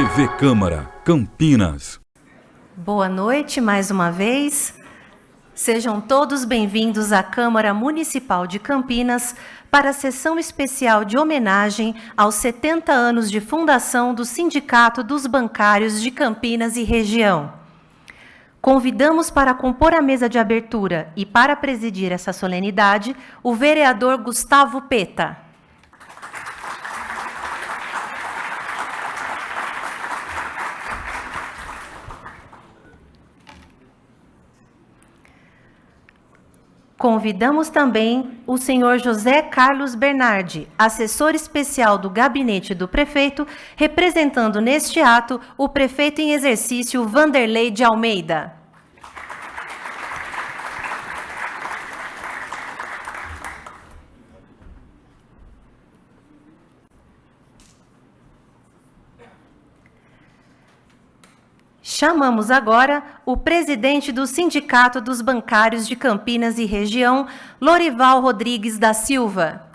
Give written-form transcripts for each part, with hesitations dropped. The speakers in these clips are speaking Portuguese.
TV Câmara, Campinas. Boa noite mais uma vez. Sejam todos bem-vindos à Câmara Municipal de Campinas para a sessão especial de homenagem aos 70 anos de fundação do Sindicato dos Bancários de Campinas e região. Convidamos para compor a mesa de abertura e para presidir essa solenidade o vereador Gustavo Peta. Convidamos também o senhor José Carlos Bernardi, assessor especial do gabinete do prefeito, representando neste ato o prefeito em exercício Vanderlei de Almeida. Chamamos agora o presidente do Sindicato dos Bancários de Campinas e região, Lorival Rodrigues da Silva.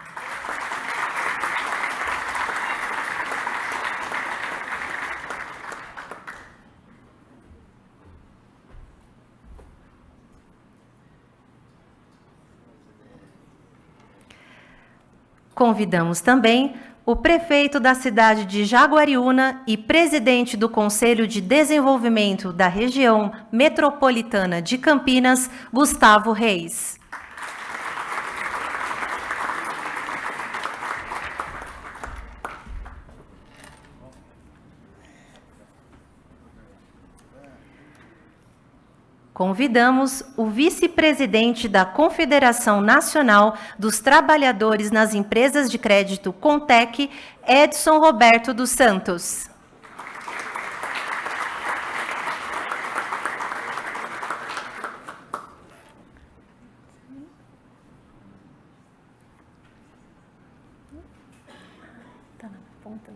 Convidamos também o prefeito da cidade de Jaguariúna e presidente do Conselho de Desenvolvimento da região metropolitana de Campinas, Gustavo Reis. Convidamos o vice-presidente da Confederação Nacional dos Trabalhadores nas Empresas de Crédito Contec, Edson Roberto dos Santos. Tá na ponta.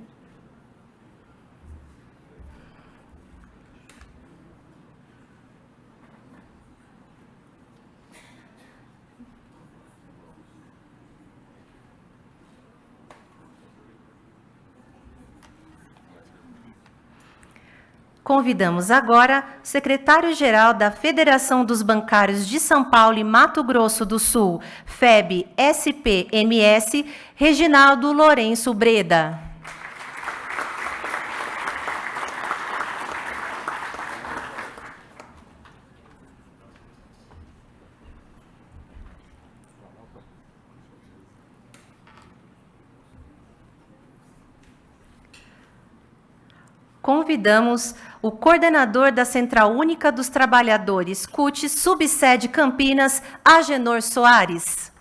Convidamos agora o secretário-geral da Federação dos Bancários de São Paulo e Mato Grosso do Sul, FEB-SP-MS, Reginaldo Lourenço Breda. Convidamos o coordenador da Central Única dos Trabalhadores, CUT, subsede Campinas, Agenor Soares.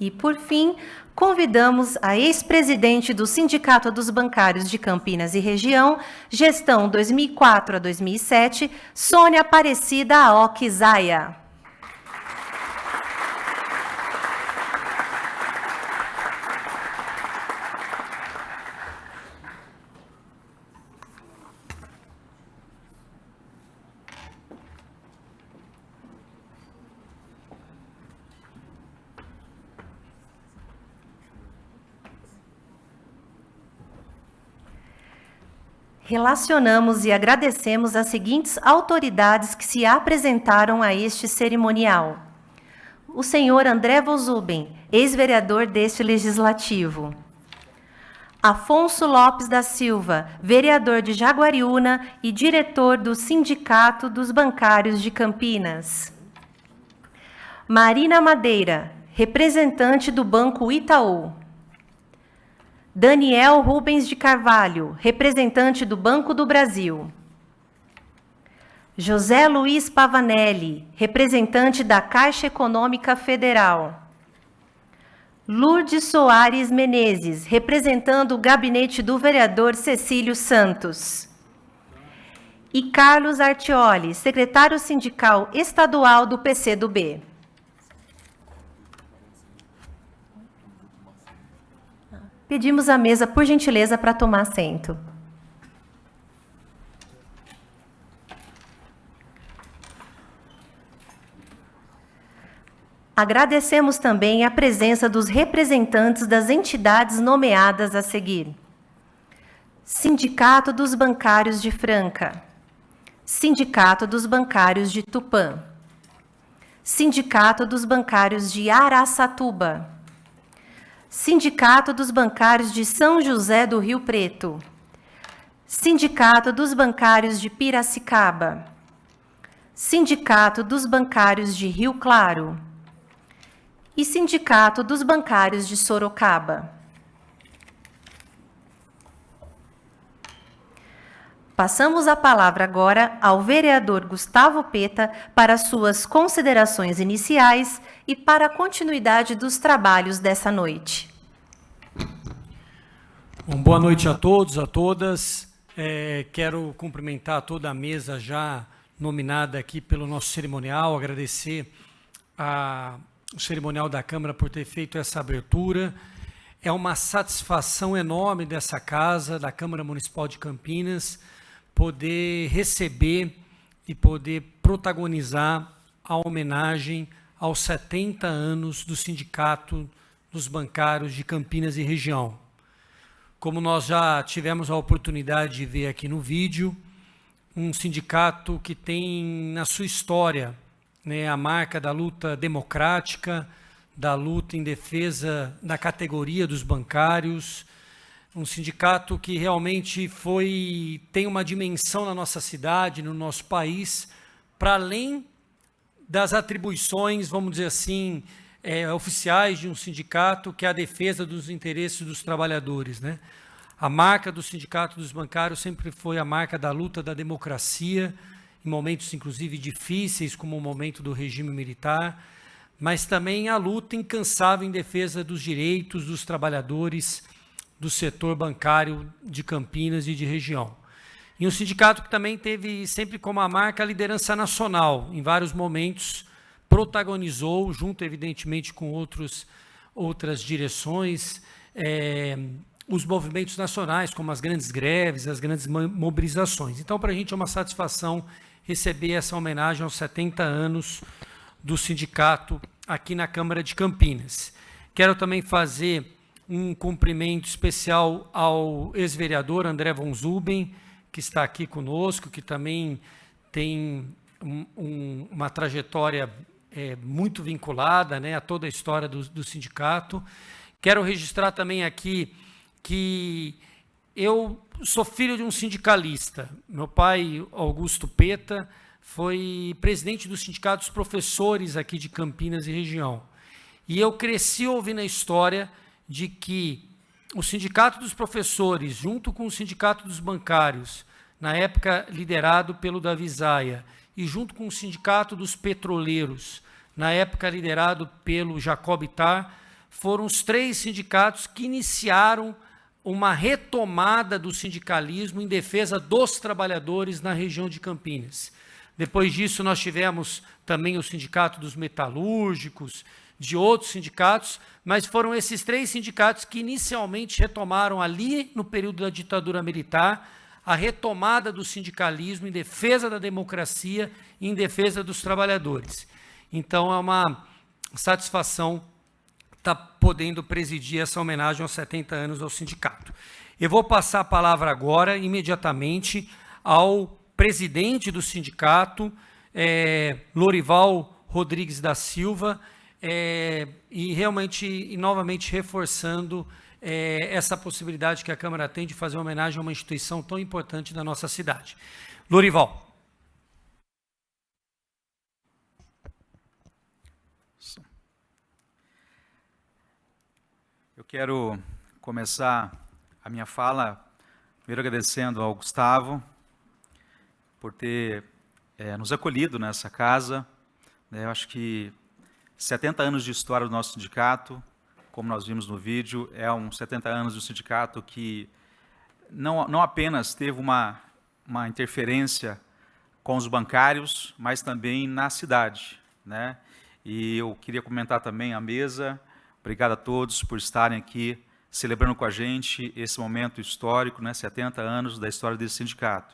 E, por fim, convidamos a ex-presidente do Sindicato dos Bancários de Campinas e região, gestão 2004 a 2007, Sônia Aparecida Aoki Zaya. Relacionamos e agradecemos as seguintes autoridades que se apresentaram a este cerimonial. O senhor André Vozuben, ex-vereador deste legislativo. Afonso Lopes da Silva, vereador de Jaguariúna e diretor do Sindicato dos Bancários de Campinas. Marina Madeira, representante do Banco Itaú. Daniel Rubens de Carvalho, representante do Banco do Brasil. José Luiz Pavanelli, representante da Caixa Econômica Federal. Lourdes Soares Menezes, representando o gabinete do vereador Cecílio Santos. E Carlos Artioli, secretário sindical estadual do PCdoB. Pedimos à mesa, por gentileza, para tomar assento. Agradecemos também a presença dos representantes das entidades nomeadas a seguir. Sindicato dos Bancários de Franca, Sindicato dos Bancários de Tupã, Sindicato dos Bancários de Araçatuba, Sindicato dos Bancários de São José do Rio Preto, Sindicato dos Bancários de Piracicaba, Sindicato dos Bancários de Rio Claro e Sindicato dos Bancários de Sorocaba. Passamos a palavra agora ao vereador Gustavo Peta para suas considerações iniciais e para a continuidade dos trabalhos dessa noite. Bom, boa noite a todos, a todas. Quero cumprimentar toda a mesa já nominada aqui pelo nosso cerimonial, agradecer o cerimonial da Câmara por ter feito essa abertura. É uma satisfação enorme dessa casa, da Câmara Municipal de Campinas, poder receber e poder protagonizar a homenagem aos 70 anos do Sindicato dos Bancários de Campinas e região. Como nós já tivemos a oportunidade de ver aqui no vídeo, um sindicato que tem na sua história, né, a marca da luta democrática, da luta em defesa da categoria dos bancários, um sindicato que realmente tem uma dimensão na nossa cidade, no nosso país, para além das atribuições, vamos dizer assim, oficiais de um sindicato, que é a defesa dos interesses dos trabalhadores, né? A marca do Sindicato dos Bancários sempre foi a marca da luta da democracia, em momentos inclusive difíceis, como o momento do regime militar, mas também a luta incansável em defesa dos direitos dos trabalhadores do setor bancário de Campinas e de região. E um sindicato que também teve sempre como a marca a liderança nacional, em vários momentos protagonizou, junto evidentemente com outras direções, os movimentos nacionais, como as grandes greves, as grandes mobilizações. Então, para a gente é uma satisfação receber essa homenagem aos 70 anos do sindicato aqui na Câmara de Campinas. Quero também fazer um cumprimento especial ao ex-vereador André von Zuben, que está aqui conosco, que também tem uma trajetória muito vinculada, né, a toda a história do sindicato. Quero registrar também aqui que eu sou filho de um sindicalista. Meu pai, Augusto Peta, foi presidente do Sindicato dos Professores aqui de Campinas e região. E eu cresci ouvindo a história de que o Sindicato dos Professores, junto com o Sindicato dos Bancários, na época liderado pelo Davi Zaia, e junto com o Sindicato dos Petroleiros, na época liderado pelo Jacob Ittar, foram os 3 sindicatos que iniciaram uma retomada do sindicalismo em defesa dos trabalhadores na região de Campinas. Depois disso, nós tivemos também o Sindicato dos Metalúrgicos, de outros sindicatos, mas foram esses 3 sindicatos que inicialmente retomaram ali, no período da ditadura militar, a retomada do sindicalismo em defesa da democracia e em defesa dos trabalhadores. Então, é uma satisfação estar podendo presidir essa homenagem aos 70 anos ao sindicato. Eu vou passar a palavra agora, imediatamente, ao presidente do sindicato, Lorival Rodrigues da Silva, e realmente, e novamente reforçando essa possibilidade que a Câmara tem de fazer uma homenagem a uma instituição tão importante da nossa cidade. Lorival. Eu quero começar a minha fala primeiro agradecendo ao Gustavo por ter nos acolhido nessa casa. Eu acho que 70 anos de história do nosso sindicato, como nós vimos no vídeo, é 70 anos de um sindicato que não apenas teve uma interferência com os bancários, mas também na cidade, E eu queria comentar também a mesa. Obrigado a todos por estarem aqui celebrando com a gente esse momento histórico, né, 70 anos da história desse sindicato.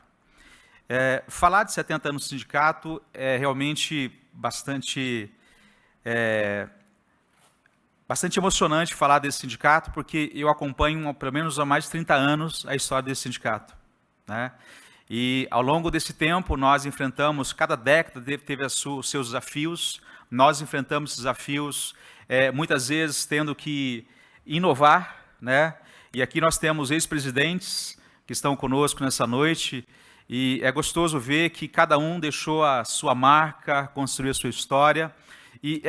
Falar de 70 anos do sindicato é realmente bastante emocionante falar desse sindicato, porque eu acompanho, pelo menos há mais de 30 anos, a história desse sindicato, né? E ao longo desse tempo nós enfrentamos, cada década teve os seus desafios, nós enfrentamos esses desafios, muitas vezes tendo que inovar, né? E aqui nós temos ex-presidentes que estão conosco nessa noite, e é gostoso ver que cada um deixou a sua marca, construiu a sua história. E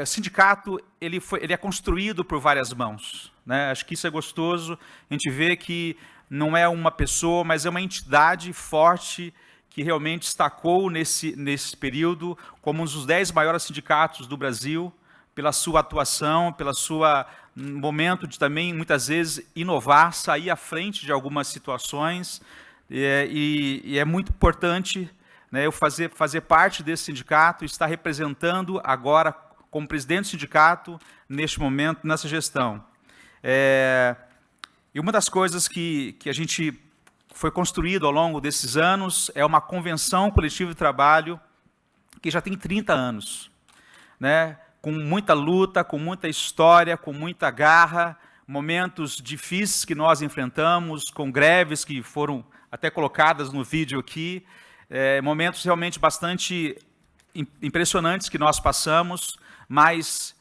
o sindicato ele é construído por várias mãos, né? Acho que isso é gostoso, a gente vê que não é uma pessoa, mas é uma entidade forte que realmente destacou nesse período como um dos 10 maiores sindicatos do Brasil, pela sua atuação, pela sua momento de também, muitas vezes, inovar, sair à frente de algumas situações, e é muito importante, né, eu fazer parte desse sindicato, estar representando agora, como presidente do sindicato, neste momento, nessa gestão. E uma das coisas que a gente foi construído ao longo desses anos é uma convenção coletiva de trabalho que já tem 30 anos, né? Com muita luta, com muita história, com muita garra, momentos difíceis que nós enfrentamos, com greves que foram até colocadas no vídeo aqui, momentos realmente bastante impressionantes que nós passamos, mas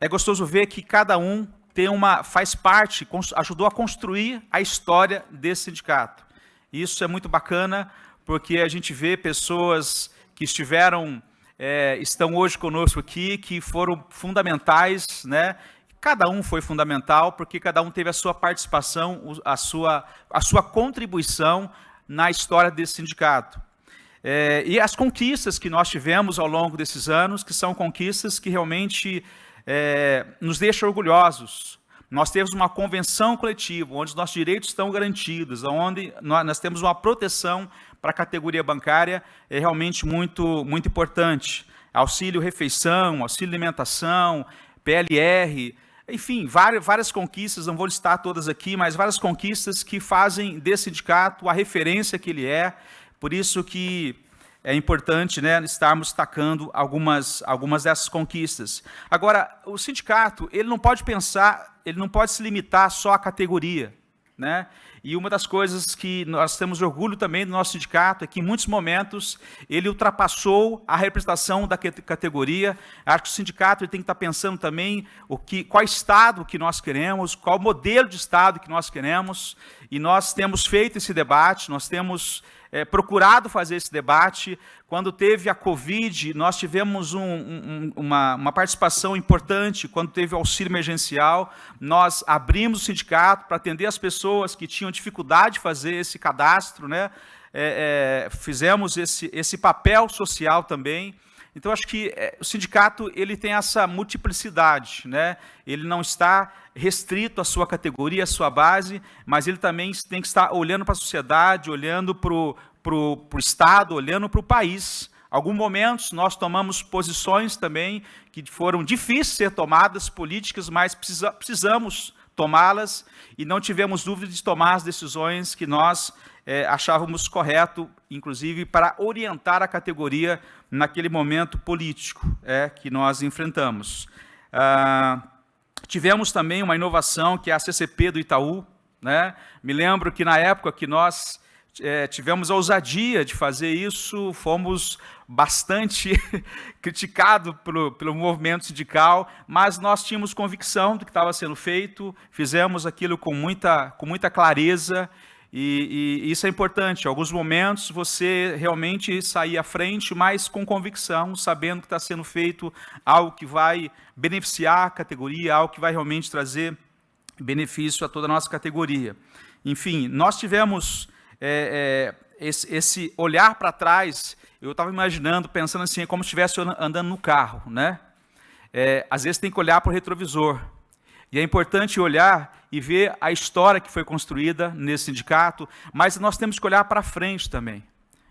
é gostoso ver que cada um faz parte, ajudou a construir a história desse sindicato. Isso é muito bacana, porque a gente vê pessoas que estão hoje conosco aqui, que foram fundamentais, né? Cada um foi fundamental, porque cada um teve a sua participação, a sua contribuição na história desse sindicato. E as conquistas que nós tivemos ao longo desses anos, que são conquistas que realmente nos deixam orgulhosos. Nós temos uma convenção coletiva, onde os nossos direitos estão garantidos, onde nós temos uma proteção para a categoria bancária, é realmente muito, muito importante. Auxílio refeição, auxílio alimentação, PLR, enfim, várias conquistas, não vou listar todas aqui, mas várias conquistas que fazem desse sindicato a referência que ele é, por isso que é importante, né, estarmos destacando algumas dessas conquistas. Agora, o sindicato, ele não pode se limitar só à categoria, né? E uma das coisas que nós temos orgulho também do nosso sindicato é que, em muitos momentos, ele ultrapassou a representação da categoria. Acho que o sindicato tem que estar pensando também qual Estado que nós queremos, qual modelo de Estado que nós queremos, e nós temos feito esse debate, nós temos procurado fazer esse debate. Quando teve a Covid, nós tivemos uma participação importante. Quando teve o auxílio emergencial, nós abrimos o sindicato para atender as pessoas que tinham dificuldade de fazer esse cadastro, né? Fizemos esse papel social também. Então, acho que o sindicato ele tem essa multiplicidade, né? Ele não está restrito à sua categoria, à sua base, mas ele também tem que estar olhando para a sociedade, olhando para o Estado, olhando para o país. Alguns momentos nós tomamos posições também que foram difíceis de ser tomadas, políticas, mas precisamos tomá-las e não tivemos dúvida de tomar as decisões que nós achávamos correto, inclusive para orientar a categoria naquele momento político que nós enfrentamos. Tivemos também uma inovação que é a CCP do Itaú, né? Me lembro que na época que nós tivemos a ousadia de fazer isso, fomos bastante criticados pelo movimento sindical, mas nós tínhamos convicção do que estava sendo feito, fizemos aquilo com muita clareza, e isso é importante. Em alguns momentos você realmente sair à frente, mas com convicção, sabendo que está sendo feito algo que vai beneficiar a categoria, algo que vai realmente trazer benefício a toda a nossa categoria. Enfim, nós tivemos esse olhar para trás. Eu estava imaginando, pensando assim, como se estivesse andando no carro, né? Às vezes tem que olhar para o retrovisor. E é importante olhar e ver a história que foi construída nesse sindicato, mas nós temos que olhar para frente também.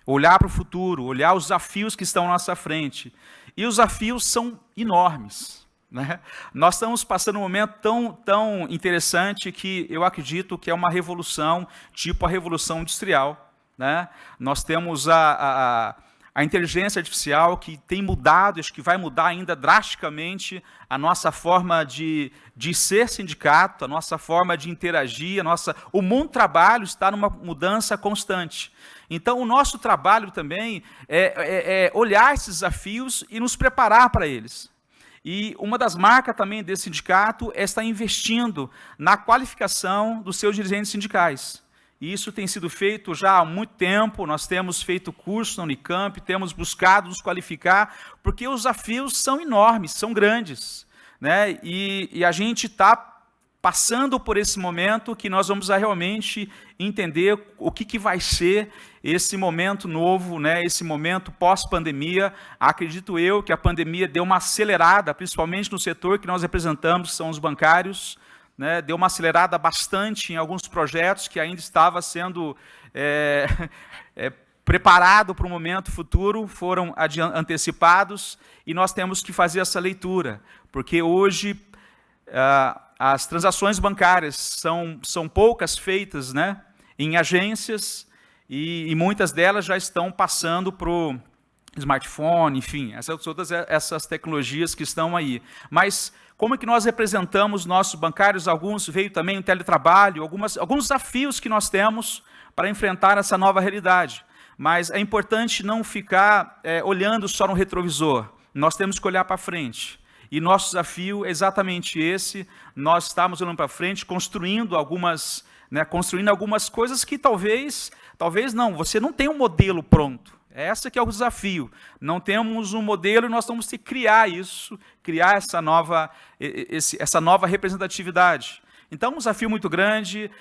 Olhar para o futuro, olhar os desafios que estão à nossa frente. E os desafios são enormes. né? Nós estamos passando um momento tão interessante que eu acredito que é uma revolução, tipo a Revolução Industrial, né? Nós temos a inteligência artificial que tem mudado, acho que vai mudar ainda drasticamente a nossa forma de ser sindicato, a nossa forma de interagir, o mundo do trabalho está numa mudança constante. Então, o nosso trabalho também é olhar esses desafios e nos preparar para eles. E uma das marcas também desse sindicato é estar investindo na qualificação dos seus dirigentes sindicais. E isso tem sido feito já há muito tempo, nós temos feito curso na Unicamp, temos buscado nos qualificar, porque os desafios são enormes, são grandes, né? E a gente está passando por esse momento que nós vamos realmente entender o que vai ser esse momento novo, né? Esse momento pós-pandemia. Acredito eu que a pandemia deu uma acelerada, principalmente no setor que nós representamos, que são os bancários, né? Deu uma acelerada bastante em alguns projetos que ainda estava sendo preparado para o momento futuro, foram antecipados, e nós temos que fazer essa leitura, porque hoje as transações bancárias são poucas feitas, né, em agências, e muitas delas já estão passando para o smartphone, enfim, todas essas tecnologias que estão aí. Mas como é que nós representamos nossos bancários? Alguns veio também o teletrabalho, alguns desafios que nós temos para enfrentar essa nova realidade. Mas é importante não ficar olhando só no retrovisor. Nós temos que olhar para frente. E nosso desafio é exatamente esse. Nós estamos olhando para frente, construindo algumas coisas que talvez não, você não tem um modelo pronto. Esse que é o desafio. Não temos um modelo e nós temos que criar isso, criar essa nova representatividade. Então, um desafio muito grande,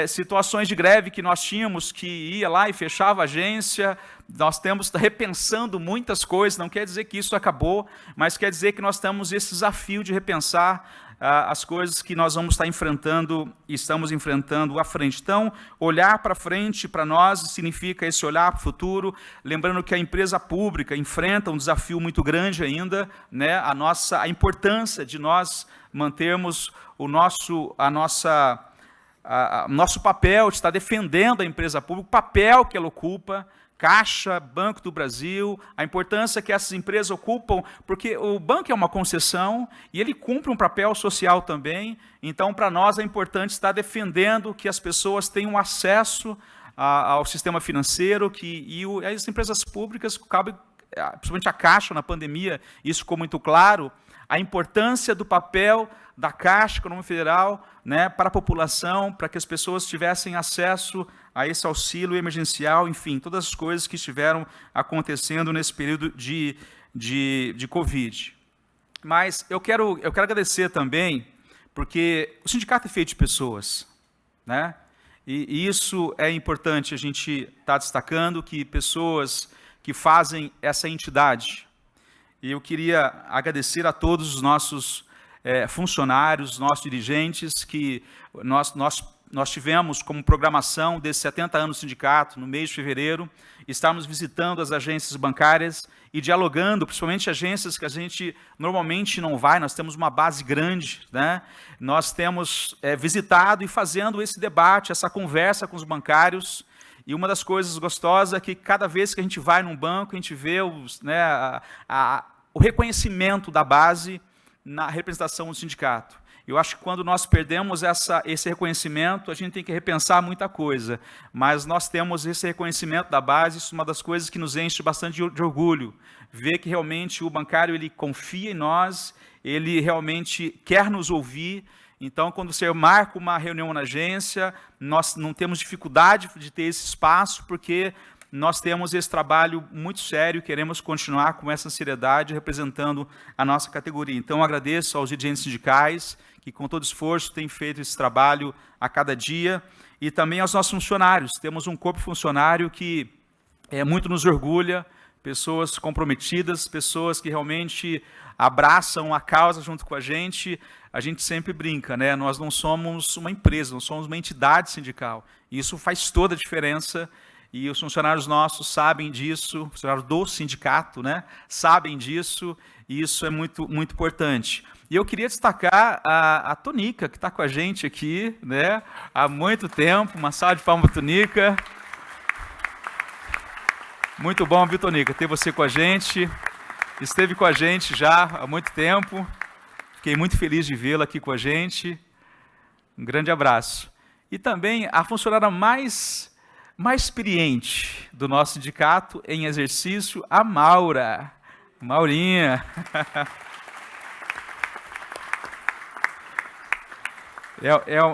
situações de greve que nós tínhamos, que ia lá e fechava a agência, nós temos repensando muitas coisas, não quer dizer que isso acabou, mas quer dizer que nós temos esse desafio de repensar as coisas que nós vamos estar enfrentando e estamos enfrentando à frente. Então, olhar para frente para nós significa esse olhar para o futuro, lembrando que a empresa pública enfrenta um desafio muito grande ainda, né? A importância de nós mantermos o nosso papel de estar defendendo a empresa pública, o papel que ela ocupa, Caixa, Banco do Brasil, a importância que essas empresas ocupam, porque o banco é uma concessão e ele cumpre um papel social também, então para nós é importante estar defendendo que as pessoas tenham acesso ao sistema financeiro, e as empresas públicas, principalmente a Caixa na pandemia, isso ficou muito claro, a importância do papel da Caixa Econômica Federal, né, para a população, para que as pessoas tivessem acesso a esse auxílio emergencial, enfim, todas as coisas que estiveram acontecendo nesse período de Covid. Mas eu quero agradecer também, porque o sindicato é feito de pessoas, né? E isso é importante a gente estar destacando, que pessoas que fazem essa entidade. E eu queria agradecer a todos os nossos funcionários, nossos dirigentes, que nós tivemos como programação desses 70 anos do sindicato, no mês de fevereiro, estarmos visitando as agências bancárias e dialogando, principalmente agências que a gente normalmente não vai, nós temos uma base grande, né? Nós temos visitado e fazendo esse debate, essa conversa com os bancários. E uma das coisas gostosas é que cada vez que a gente vai num banco, a gente vê o reconhecimento da base na representação do sindicato. Eu acho que quando nós perdemos esse reconhecimento, a gente tem que repensar muita coisa. Mas nós temos esse reconhecimento da base, isso é uma das coisas que nos enche bastante de orgulho. Ver que realmente o bancário ele confia em nós, ele realmente quer nos ouvir. Então, quando você marca uma reunião na agência, nós não temos dificuldade de ter esse espaço, porque nós temos esse trabalho muito sério, queremos continuar com essa seriedade, representando a nossa categoria. Então, agradeço aos dirigentes sindicais, que com todo esforço têm feito esse trabalho a cada dia, e também aos nossos funcionários. Temos um corpo funcionário que muito nos orgulha, pessoas comprometidas, pessoas que realmente abraçam a causa junto com a gente sempre brinca, né? Nós não somos uma empresa, nós somos uma entidade sindical. E isso faz toda a diferença. e os funcionários nossos sabem disso, funcionários do sindicato, né, sabem disso, e isso é muito, muito importante. E eu queria destacar a Tonica, que está com a gente aqui, né, há muito tempo. Uma salva de palmas, Tonica. Muito bom, viu, Tonica, ter você com a gente. Esteve com a gente já há muito tempo. Fiquei muito feliz de vê-la aqui com a gente. Um grande abraço. E também a funcionária mais experiente do nosso sindicato em exercício, a Maura. Maurinha.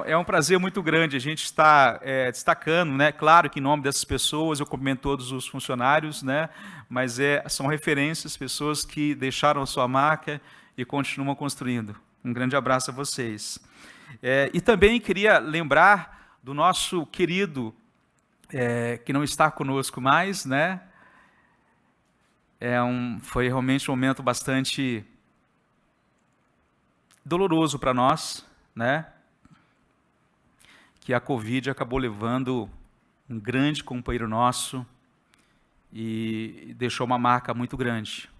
É um prazer muito grande a gente estar destacando, né? Claro que em nome dessas pessoas eu cumprimento todos os funcionários, né? Mas são referências, pessoas que deixaram a sua marca e continuam construindo. Um grande abraço a vocês. E também queria lembrar do nosso querido, que não está conosco mais, né? Foi realmente um momento bastante doloroso para nós, né? Que a Covid acabou levando um grande companheiro nosso e deixou uma marca muito grande.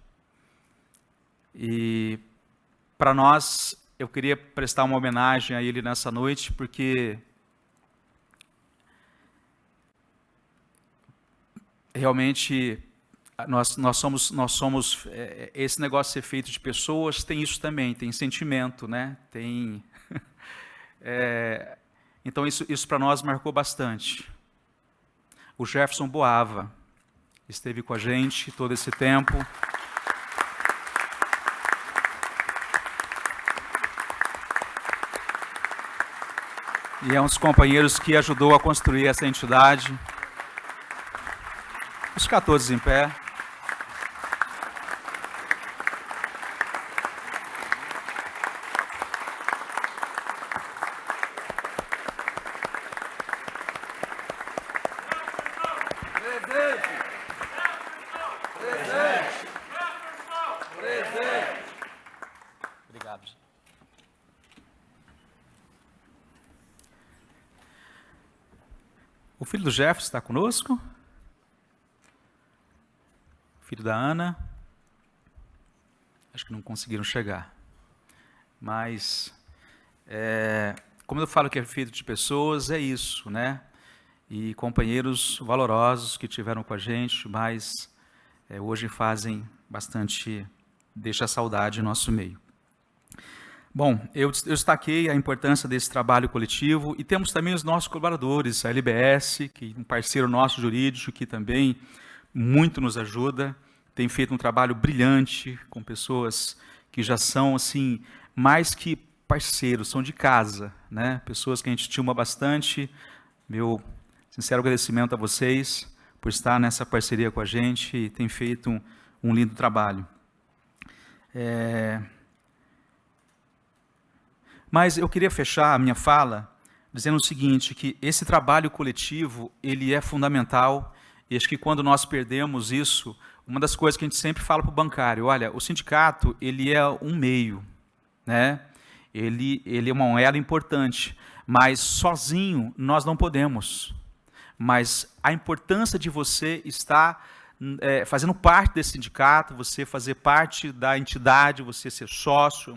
E para nós, eu queria prestar uma homenagem a ele nessa noite, porque realmente nós somos esse negócio de ser feito de pessoas, tem isso também, tem sentimento, né? Tem então isso para nós marcou bastante. O Jefferson Boava esteve com a gente todo esse tempo. E é um dos companheiros que ajudou a construir essa entidade. Vamos ficar todos em pé. Obrigado. O filho do Jefferson está conosco? O filho da Ana? Acho que não conseguiram chegar. Mas, como eu falo que é feito de pessoas, é isso, né? E companheiros valorosos que tiveram com a gente, mas hoje fazem bastante, deixa saudade no nosso meio. Bom, eu destaquei a importância desse trabalho coletivo e temos também os nossos colaboradores, a LBS, que é um parceiro nosso jurídico, que também muito nos ajuda, tem feito um trabalho brilhante com pessoas que já são, assim, mais que parceiros, são de casa, né? Pessoas que a gente estima bastante. Meu sincero agradecimento a vocês por estar nessa parceria com a gente e tem feito um lindo trabalho. Mas eu queria fechar a minha fala dizendo o seguinte, que esse trabalho coletivo, ele é fundamental, e acho que quando nós perdemos isso, uma das coisas que a gente sempre fala para o bancário, olha, o sindicato, ele é um meio, né? Ele é uma ela importante, mas sozinho nós não podemos. Mas a importância de você estar fazendo parte desse sindicato, você fazer parte da entidade, você ser sócio,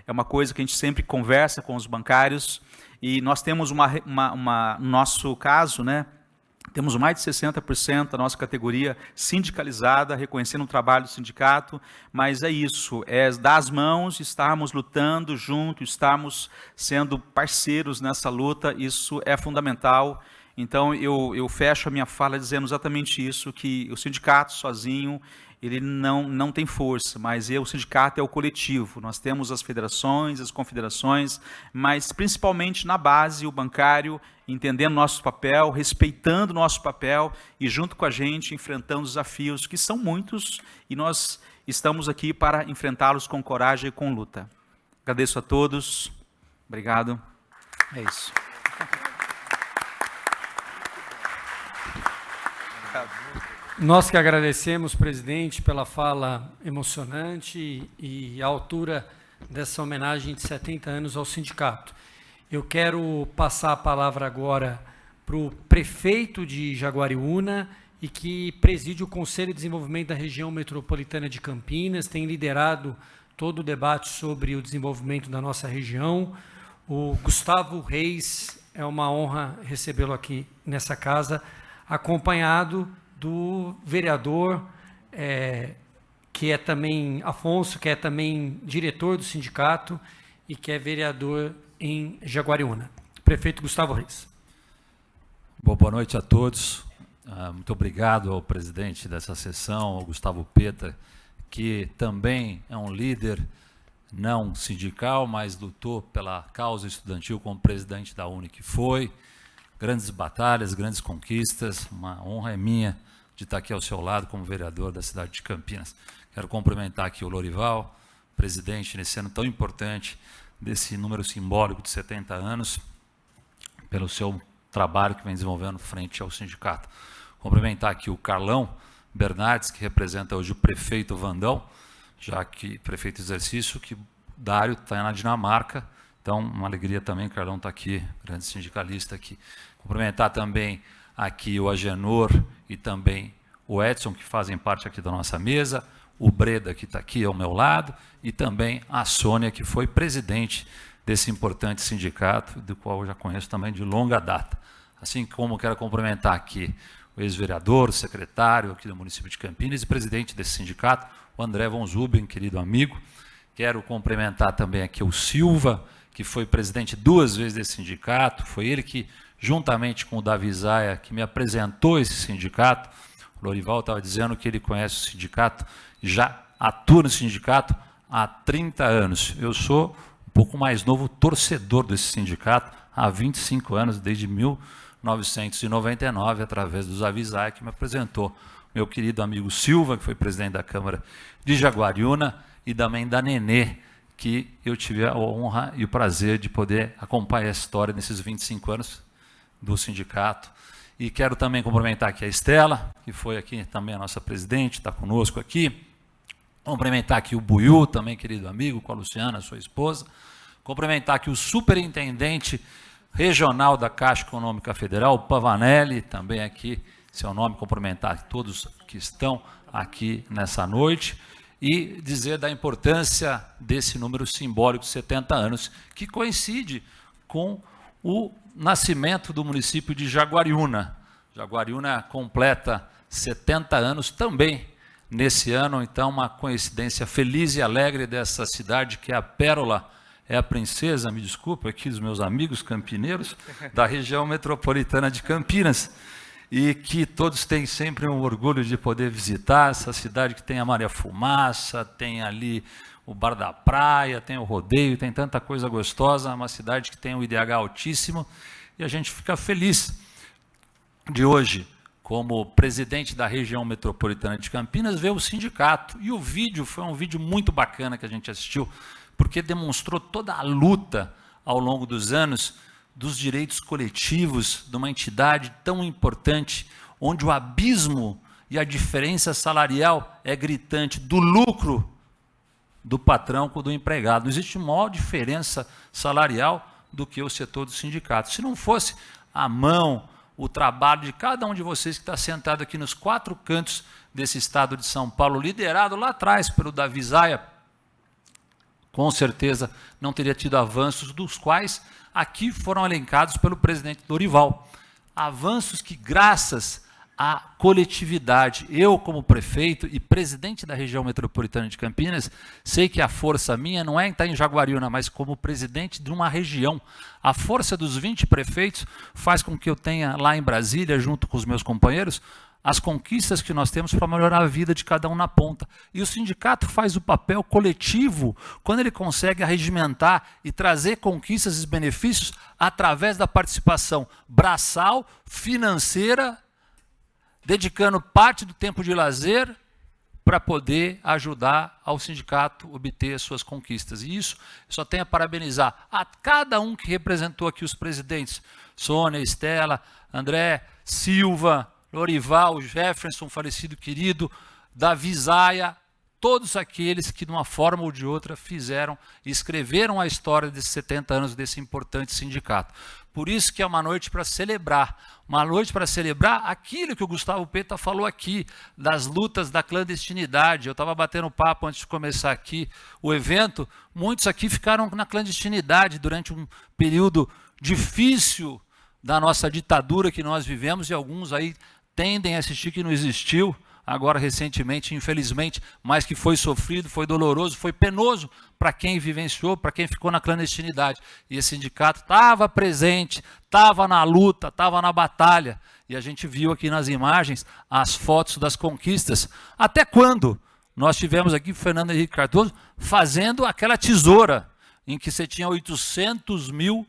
é uma coisa que a gente sempre conversa com os bancários, e nós temos no nosso caso, né, temos mais de 60% da nossa categoria sindicalizada, reconhecendo o trabalho do sindicato, mas é isso, dar as mãos, estarmos lutando junto, estarmos sendo parceiros nessa luta, isso é fundamental. Então, eu fecho a minha fala dizendo exatamente isso, que o sindicato sozinho, ele não tem força, mas o sindicato é o coletivo. Nós temos as federações, as confederações, mas principalmente na base, o bancário, entendendo nosso papel, respeitando nosso papel e junto com a gente enfrentando os desafios, que são muitos, e nós estamos aqui para enfrentá-los com coragem e com luta. Agradeço a todos. Obrigado. É isso. Nós que agradecemos, presidente, pela fala emocionante e a altura dessa homenagem de 70 anos ao sindicato. Eu quero passar a palavra agora para o prefeito de Jaguariúna e que preside o Conselho de Desenvolvimento da Região Metropolitana de Campinas, tem liderado todo o debate sobre o desenvolvimento da nossa região. O Gustavo Reis, é uma honra recebê-lo aqui nessa casa, acompanhado do vereador, que é também Afonso, que é também diretor do sindicato e que é vereador em Jaguariúna. Prefeito Gustavo Reis. Boa noite a todos. Muito obrigado ao presidente dessa sessão, ao Gustavo Peta, que também é um líder não sindical, mas lutou pela causa estudantil como presidente da UNE que foi. Grandes batalhas, grandes conquistas. Uma honra é minha de estar aqui ao seu lado como vereador da cidade de Campinas. Quero cumprimentar aqui o Lorival, presidente nesse ano tão importante, desse número simbólico de 70 anos, pelo seu trabalho que vem desenvolvendo frente ao sindicato. Cumprimentar aqui o Carlão Bernardes, que representa hoje o prefeito Vandão, já que prefeito exercício, que Dário está na Dinamarca, então uma alegria também, Carlão está aqui, grande sindicalista aqui. Cumprimentar também aqui o Agenor e também o Edson, que fazem parte aqui da nossa mesa, o Breda, que está aqui ao meu lado, e também a Sônia, que foi presidente desse importante sindicato, do qual eu já conheço também de longa data. Assim como quero cumprimentar aqui o ex-vereador, secretário aqui do município de Campinas e presidente desse sindicato, o André von Zuben, querido amigo. Quero cumprimentar também aqui o Silva, que foi presidente 2 vezes desse sindicato, foi ele que, juntamente com o Davi Zaia, que me apresentou esse sindicato. O Lorival estava dizendo que ele conhece o sindicato, já atua no sindicato há 30 anos. Eu sou um pouco mais novo torcedor desse sindicato há 25 anos, desde 1999, através do Davi Zaia, que me apresentou. Meu querido amigo Silva, que foi presidente da Câmara de Jaguariúna, e também da Nenê, que eu tive a honra e o prazer de poder acompanhar a história nesses 25 anos do sindicato. E quero também cumprimentar aqui a Estela, que foi aqui também a nossa presidente, está conosco aqui. Cumprimentar aqui o Buiú, também querido amigo, com a Luciana, sua esposa. Cumprimentar aqui o superintendente regional da Caixa Econômica Federal, o Pavanelli, também aqui, seu nome, cumprimentar todos que estão aqui nessa noite e dizer da importância desse número simbólico de 70 anos, que coincide com o nascimento do município de Jaguariúna. Jaguariúna completa 70 anos também nesse ano, então uma coincidência feliz e alegre dessa cidade que é a pérola, é a princesa, me desculpe aqui dos meus amigos campineiros, da região metropolitana de Campinas, e que todos têm sempre um orgulho de poder visitar essa cidade que tem a Maria Fumaça, tem ali o Bar da Praia, tem o rodeio, tem tanta coisa gostosa, uma cidade que tem um IDH altíssimo, e a gente fica feliz de hoje, como presidente da região metropolitana de Campinas, ver o sindicato. E o vídeo foi um vídeo muito bacana que a gente assistiu, porque demonstrou toda a luta ao longo dos anos dos direitos coletivos de uma entidade tão importante, onde o abismo e a diferença salarial é gritante do lucro do patrão com o do empregado. Não existe maior diferença salarial do que o setor do sindicato. Se não fosse a mão, o trabalho de cada um de vocês que está sentado aqui nos 4 cantos desse estado de São Paulo, liderado lá atrás pelo Davi Zaia, com certeza não teria tido avanços dos quais aqui foram elencados pelo presidente Lorival. Avanços que, graças à coletividade, eu como prefeito e presidente da região metropolitana de Campinas, sei que a força minha não é estar em Jaguariúna, mas como presidente de uma região. A força dos 20 prefeitos faz com que eu tenha lá em Brasília, junto com os meus companheiros, as conquistas que nós temos para melhorar a vida de cada um na ponta. E o sindicato faz o papel coletivo quando ele consegue arregimentar e trazer conquistas e benefícios através da participação braçal, financeira, dedicando parte do tempo de lazer para poder ajudar ao sindicato a obter as suas conquistas. E isso eu só tenho a parabenizar a cada um que representou aqui os presidentes, Sônia, Estela, André, Silva, Lorival, Jefferson, falecido querido, Davi Zaia, todos aqueles que, de uma forma ou de outra, fizeram e escreveram a história desses 70 anos desse importante sindicato. Por isso que é uma noite para celebrar aquilo que o Gustavo Peta falou aqui, das lutas da clandestinidade. Eu estava batendo papo antes de começar aqui o evento, muitos aqui ficaram na clandestinidade durante um período difícil da nossa ditadura que nós vivemos, e alguns aí tendem a assistir que não existiu, agora recentemente, infelizmente, mas que foi sofrido, foi doloroso, foi penoso para quem vivenciou, para quem ficou na clandestinidade. E esse sindicato estava presente, estava na luta, estava na batalha, e a gente viu aqui nas imagens as fotos das conquistas. Até quando nós tivemos aqui Fernando Henrique Cardoso fazendo aquela tesoura, em que você tinha 800 mil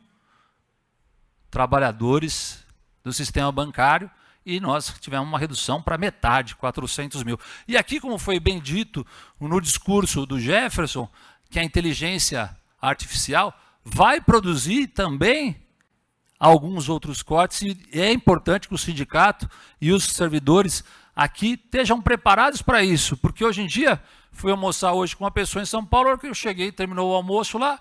trabalhadores do sistema bancário, e nós tivemos uma redução para metade, 400 mil. E aqui, como foi bem dito no discurso do Jefferson, que a inteligência artificial vai produzir também alguns outros cortes, e é importante que o sindicato e os servidores aqui estejam preparados para isso, porque hoje em dia, fui almoçar hoje com uma pessoa em São Paulo, que eu cheguei, terminou o almoço lá,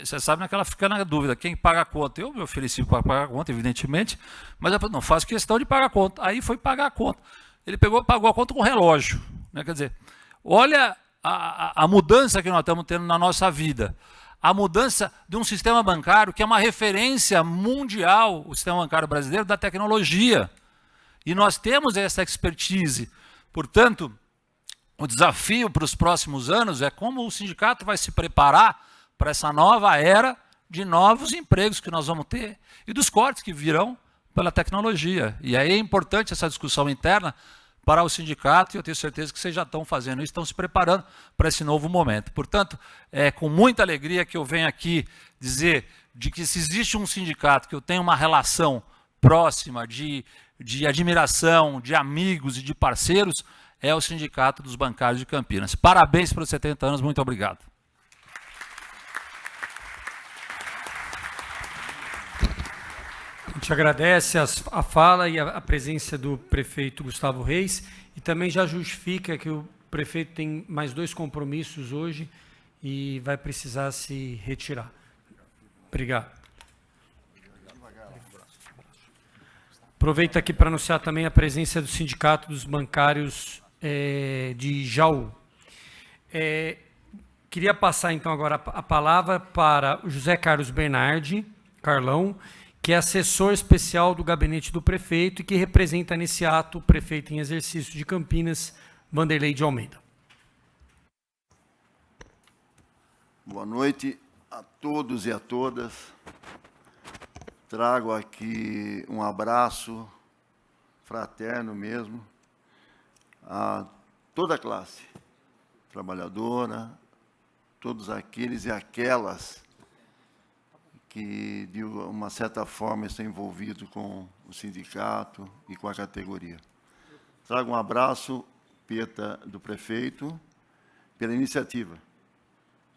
você sabe, naquela fica na dúvida, quem paga a conta? Eu me ofereci para pagar a conta, evidentemente, mas eu não faço questão de pagar a conta. Aí foi pagar a conta. Ele pagou a conta com relógio. Né? Quer dizer, olha a mudança que nós estamos tendo na nossa vida. A mudança de um sistema bancário que é uma referência mundial, o sistema bancário brasileiro, da tecnologia. E nós temos essa expertise. Portanto, o desafio para os próximos anos é como o sindicato vai se preparar para essa nova era de novos empregos que nós vamos ter e dos cortes que virão pela tecnologia. E aí é importante essa discussão interna para o sindicato, e eu tenho certeza que vocês já estão fazendo isso, estão se preparando para esse novo momento. Portanto, é com muita alegria que eu venho aqui dizer de que se existe um sindicato que eu tenho uma relação próxima de admiração, de amigos e de parceiros, é o Sindicato dos Bancários de Campinas. Parabéns pelos 70 anos, muito obrigado. A gente agradece a fala e a presença do prefeito Gustavo Reis, e também já justifica que o prefeito tem mais 2 compromissos hoje e vai precisar se retirar. Obrigado. Aproveito aqui para anunciar também a presença do Sindicato dos Bancários de Jaú. Queria passar então agora a palavra para o José Carlos Bernardi, Carlão, que é assessor especial do gabinete do prefeito e que representa nesse ato o prefeito em exercício de Campinas, Vanderlei de Almeida. Boa noite a todos e a todas. Trago aqui um abraço fraterno mesmo a toda a classe trabalhadora, todos aqueles e aquelas que, de uma certa forma, estão envolvidos com o sindicato e com a categoria. Trago um abraço, Peta, do prefeito, pela iniciativa,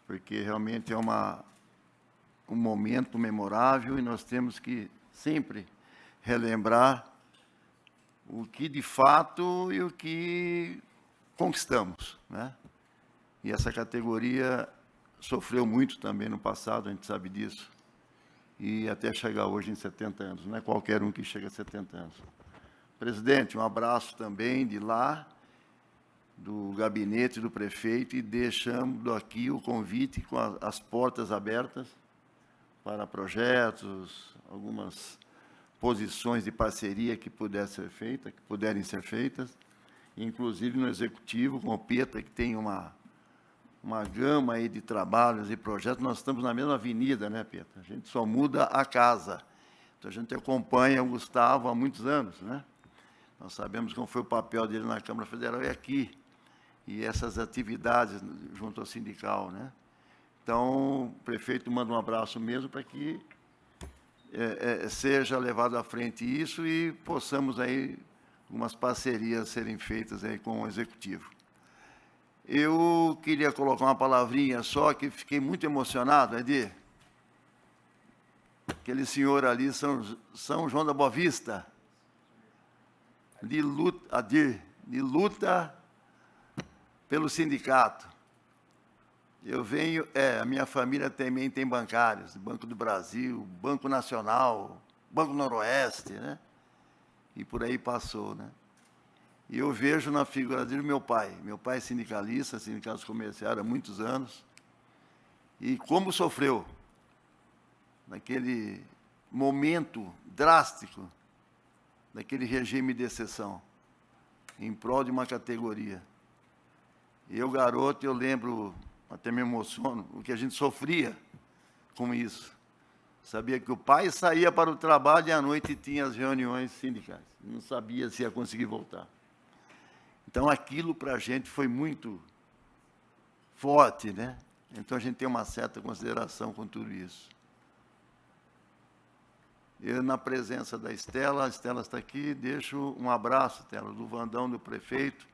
porque realmente é um momento memorável e nós temos que sempre relembrar o que de fato e o que conquistamos, né? E essa categoria sofreu muito também no passado, a gente sabe disso, e até chegar hoje em 70 anos, não é qualquer um que chega a 70 anos. Presidente, um abraço também de lá, do gabinete do prefeito, e deixando aqui o convite com as portas abertas para projetos, algumas posições de parceria que puderem ser feitas, inclusive no executivo, com o Peta, que tem uma gama aí de trabalhos e projetos. Nós estamos na mesma avenida, né, Peta? A gente só muda a casa. Então, a gente acompanha o Gustavo há muitos anos, né? Nós sabemos como foi o papel dele na Câmara Federal e aqui, e essas atividades junto ao sindical, né? Então, o prefeito manda um abraço mesmo para que seja levado à frente isso e possamos aí algumas parcerias serem feitas aí com o executivo. Eu queria colocar uma palavrinha só, que fiquei muito emocionado, Edir. Aquele senhor ali, São João da Boa Vista, de luta pelo sindicato. Eu venho, a minha família também tem bancários, Banco do Brasil, Banco Nacional, Banco Noroeste, né? E por aí passou, né? E eu vejo na figura dele meu pai é sindicalista, sindicatos comerciais há muitos anos, e como sofreu naquele momento drástico, daquele regime de exceção, em prol de uma categoria. E eu, garoto, eu lembro, até me emociono, o que a gente sofria com isso. Sabia que o pai saía para o trabalho e à noite tinha as reuniões sindicais. Não sabia se ia conseguir voltar. Então, aquilo para a gente foi muito forte, né? Então, a gente tem uma certa consideração com tudo isso. Eu, na presença da Estela, a Estela está aqui, deixo um abraço, Estela, do Vandão, do prefeito,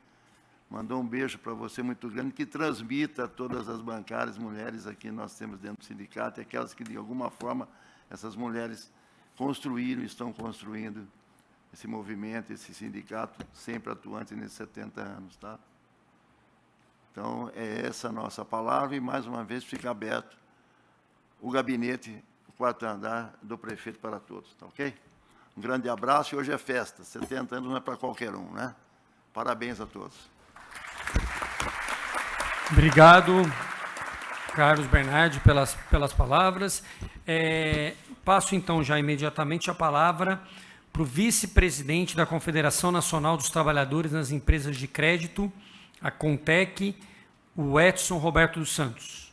mandou um beijo para você muito grande, que transmita a todas as bancárias, mulheres aqui nós temos dentro do sindicato, e aquelas que, de alguma forma, essas mulheres construíram, estão construindo esse movimento, esse sindicato, sempre atuante nesses 70 anos, tá? Então, é essa a nossa palavra, e mais uma vez fica aberto o gabinete, o quarto andar do prefeito para todos, tá ok? Um grande abraço, e hoje é festa, 70 anos não é para qualquer um, né? Parabéns a todos. Obrigado, Carlos Bernardi, pelas palavras. Passo, então, já imediatamente a palavra para o vice-presidente da Confederação Nacional dos Trabalhadores nas Empresas de Crédito, a Contec, o Edson Roberto dos Santos.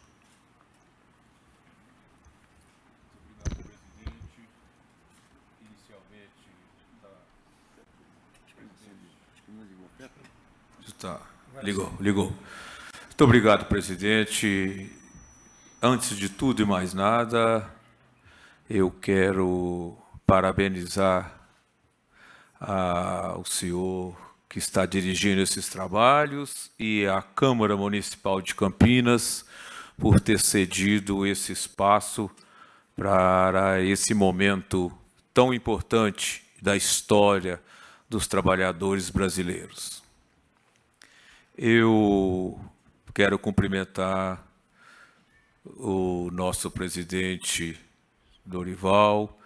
Tá. Ligou. Muito obrigado, presidente. Antes de tudo e mais nada, eu quero parabenizar o senhor que está dirigindo esses trabalhos e a Câmara Municipal de Campinas por ter cedido esse espaço para esse momento tão importante da história dos trabalhadores brasileiros. Eu quero cumprimentar o nosso presidente Lorival,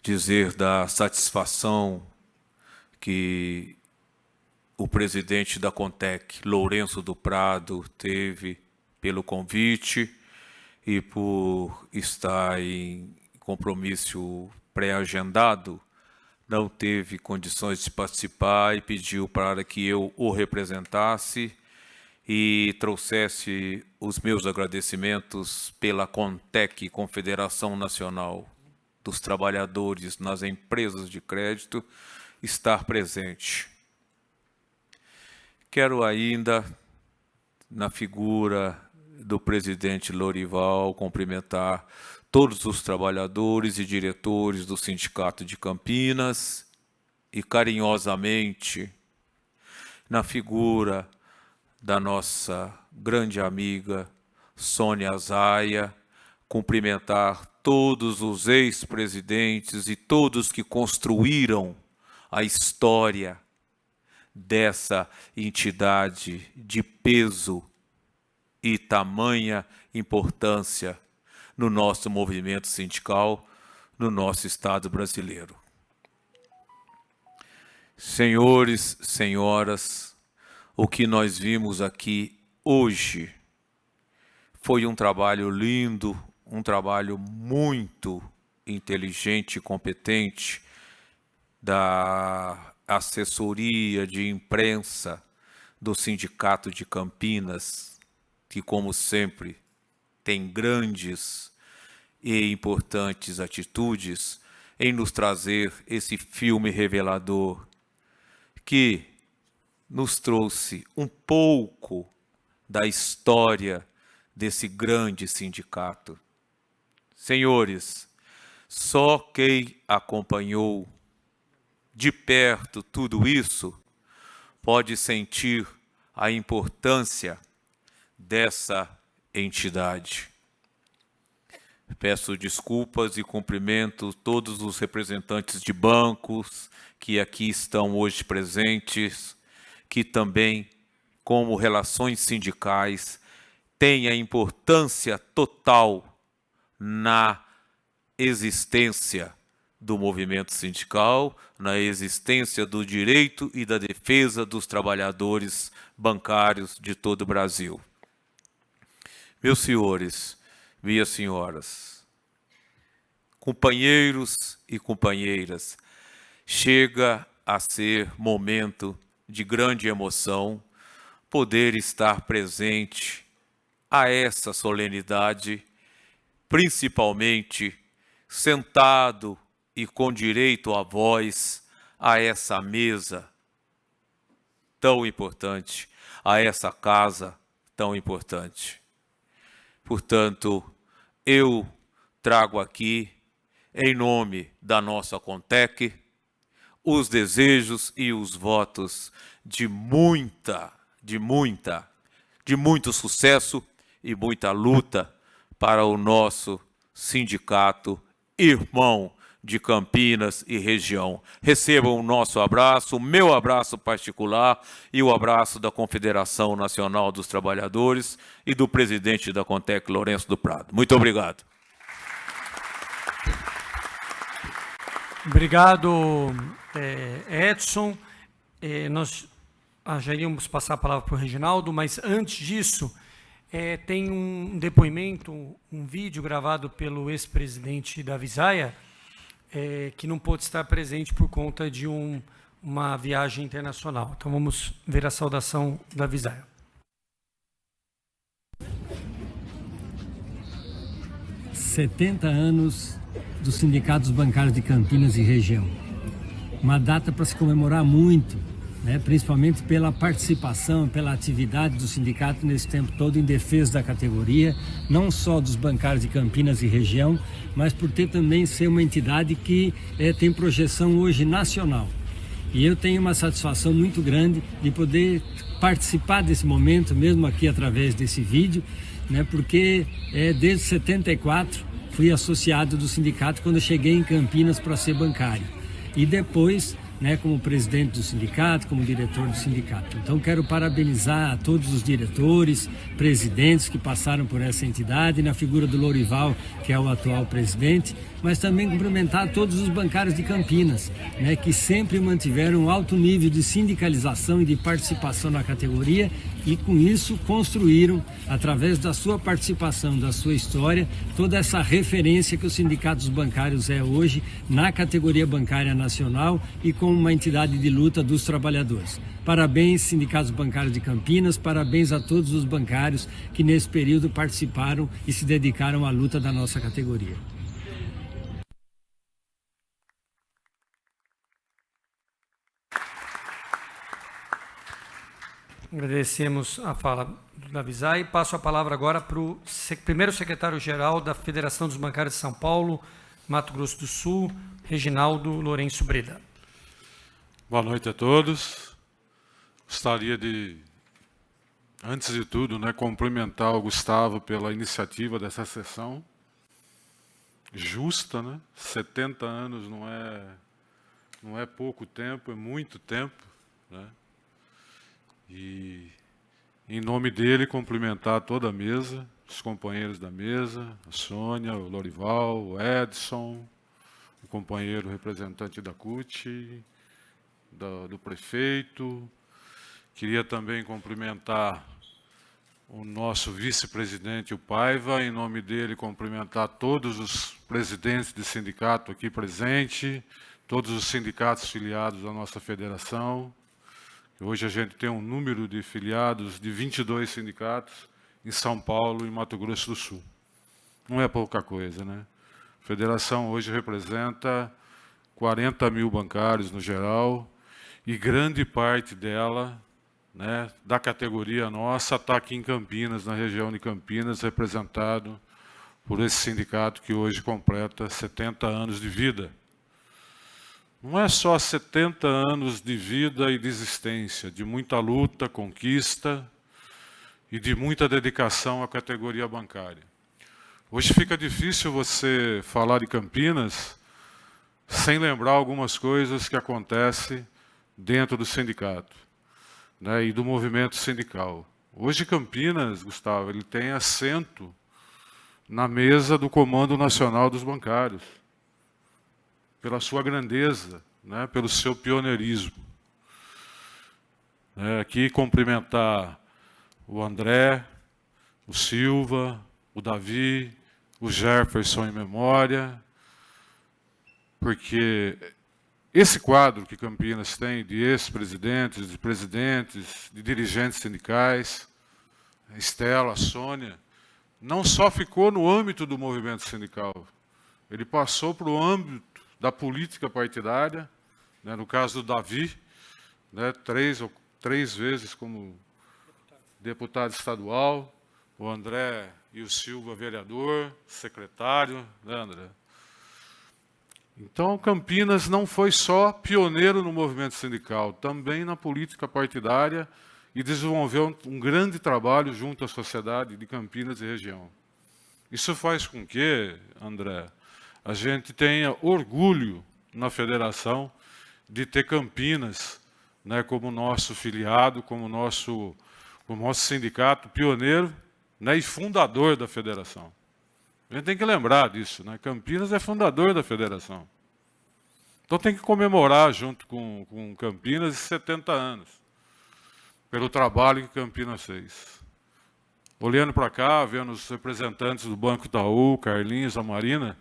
dizer da satisfação que o presidente da Contec, Lourenço do Prado, teve pelo convite e por estar em compromisso pré-agendado, não teve condições de participar e pediu para que eu o representasse e trouxesse os meus agradecimentos pela Contec, Confederação Nacional dos Trabalhadores nas Empresas de Crédito, estar presente. Quero ainda, na figura do presidente Lorival, cumprimentar todos os trabalhadores e diretores do Sindicato de Campinas e, carinhosamente, na figura da nossa grande amiga Sônia Zaia, cumprimentar todos os ex-presidentes e todos que construíram a história dessa entidade de peso e tamanha importância no nosso movimento sindical, no nosso Estado brasileiro. Senhores, senhoras, o que nós vimos aqui hoje foi um trabalho lindo, um trabalho muito inteligente e competente da assessoria de imprensa do Sindicato de Campinas, que, como sempre, tem grandes e importantes atitudes em nos trazer esse filme revelador que nos trouxe um pouco da história desse grande sindicato. Senhores, só quem acompanhou de perto tudo isso pode sentir a importância dessa entidade. Peço desculpas e cumprimento todos os representantes de bancos que aqui estão hoje presentes, que também como relações sindicais, têm a importância total na existência do movimento sindical, na existência do direito e da defesa dos trabalhadores bancários de todo o Brasil. Meus senhores, minhas senhoras, companheiros e companheiras, chega a ser momento de grande emoção poder estar presente a essa solenidade, principalmente sentado e com direito à voz a essa mesa tão importante, a essa casa tão importante. Portanto, eu trago aqui, em nome da nossa Contec, os desejos e os votos de muito sucesso e muita luta para o nosso sindicato irmão de Campinas e região. Recebam o nosso abraço, o meu abraço particular e o abraço da Confederação Nacional dos Trabalhadores e do presidente da Contec, Lourenço do Prado. Muito obrigado. Obrigado, Edson. Nós já iríamos passar a palavra para o Reginaldo, mas antes disso, tem um depoimento, um vídeo gravado pelo ex-presidente da Visaia, que não pôde estar presente por conta de uma viagem internacional. Então vamos ver a saudação da Visaia. ...70 anos dos sindicatos bancários de Campinas e região. Uma data para se comemorar muito, né? Principalmente pela participação, pela atividade do sindicato nesse tempo todo em defesa da categoria, não só dos bancários de Campinas e região, mas por ter também ser uma entidade que tem projeção hoje nacional. E eu tenho uma satisfação muito grande de poder participar desse momento, mesmo aqui através desse vídeo, né? Porque desde 74 fui associado do sindicato quando eu cheguei em Campinas para ser bancário. E depois, né, como presidente do sindicato, como diretor do sindicato. Então quero parabenizar a todos os diretores, presidentes que passaram por essa entidade, na figura do Lourival, que é o atual presidente, mas também cumprimentar todos os bancários de Campinas, né, que sempre mantiveram um alto nível de sindicalização e de participação na categoria e com isso construíram, através da sua participação, da sua história, toda essa referência que os sindicatos bancários é hoje na categoria bancária nacional e como uma entidade de luta dos trabalhadores. Parabéns, sindicatos bancários de Campinas, parabéns a todos os bancários que nesse período participaram e se dedicaram à luta da nossa categoria. Agradecemos a fala da Visaia e passo a palavra agora para o primeiro secretário-geral da Federação dos Bancários de São Paulo, Mato Grosso do Sul, Reginaldo Lourenço Breda. Boa noite a todos. Gostaria de, antes de tudo, cumprimentar o Gustavo pela iniciativa dessa sessão. Justa, né? 70 anos não é pouco tempo, é muito tempo, né? E, em nome dele, cumprimentar toda a mesa, os companheiros da mesa, a Sônia, o Lourival, o Edson, o companheiro representante da CUT, do prefeito. Queria também cumprimentar o nosso vice-presidente, o Paiva, em nome dele, cumprimentar todos os presidentes de sindicato aqui presentes, todos os sindicatos filiados à nossa federação. Hoje a gente tem um número de filiados de 22 sindicatos em São Paulo e Mato Grosso do Sul. Não é pouca coisa, né? A federação hoje representa 40 mil bancários no geral e grande parte dela, né, da categoria nossa, está aqui em Campinas, na região de Campinas, representado por esse sindicato que hoje completa 70 anos de vida. Não é só 70 anos de vida e de existência, de muita luta, conquista e de muita dedicação à categoria bancária. Hoje fica difícil você falar de Campinas sem lembrar algumas coisas que acontecem dentro do sindicato. né, e do movimento sindical. Hoje Campinas, Gustavo, ele tem assento na mesa do Comando Nacional dos Bancários, pela sua grandeza, né, pelo seu pioneirismo. Aqui cumprimentar o André, o Silva, o Davi, o Jefferson em memória, porque esse quadro que Campinas tem de ex-presidentes, de presidentes, de dirigentes sindicais, a Estela, a Sônia, não só ficou no âmbito do movimento sindical, ele passou para o âmbito da política partidária, né, no caso do Davi, né, três vezes como deputado estadual, o André e o Silva, vereador, secretário, né, André? Então, Campinas não foi só pioneiro no movimento sindical, também na política partidária, e desenvolveu um grande trabalho junto à sociedade de Campinas e região. Isso faz com que, André, a gente tenha orgulho na federação de ter Campinas, né, como nosso filiado, como nosso sindicato pioneiro, né, e fundador da federação. A gente tem que lembrar disso, né? Campinas é fundador da federação. Então tem que comemorar junto com Campinas esses 70 anos, pelo trabalho que Campinas fez. Olhando para cá, vendo os representantes do Banco Itaú, Carlinhos, a Marina,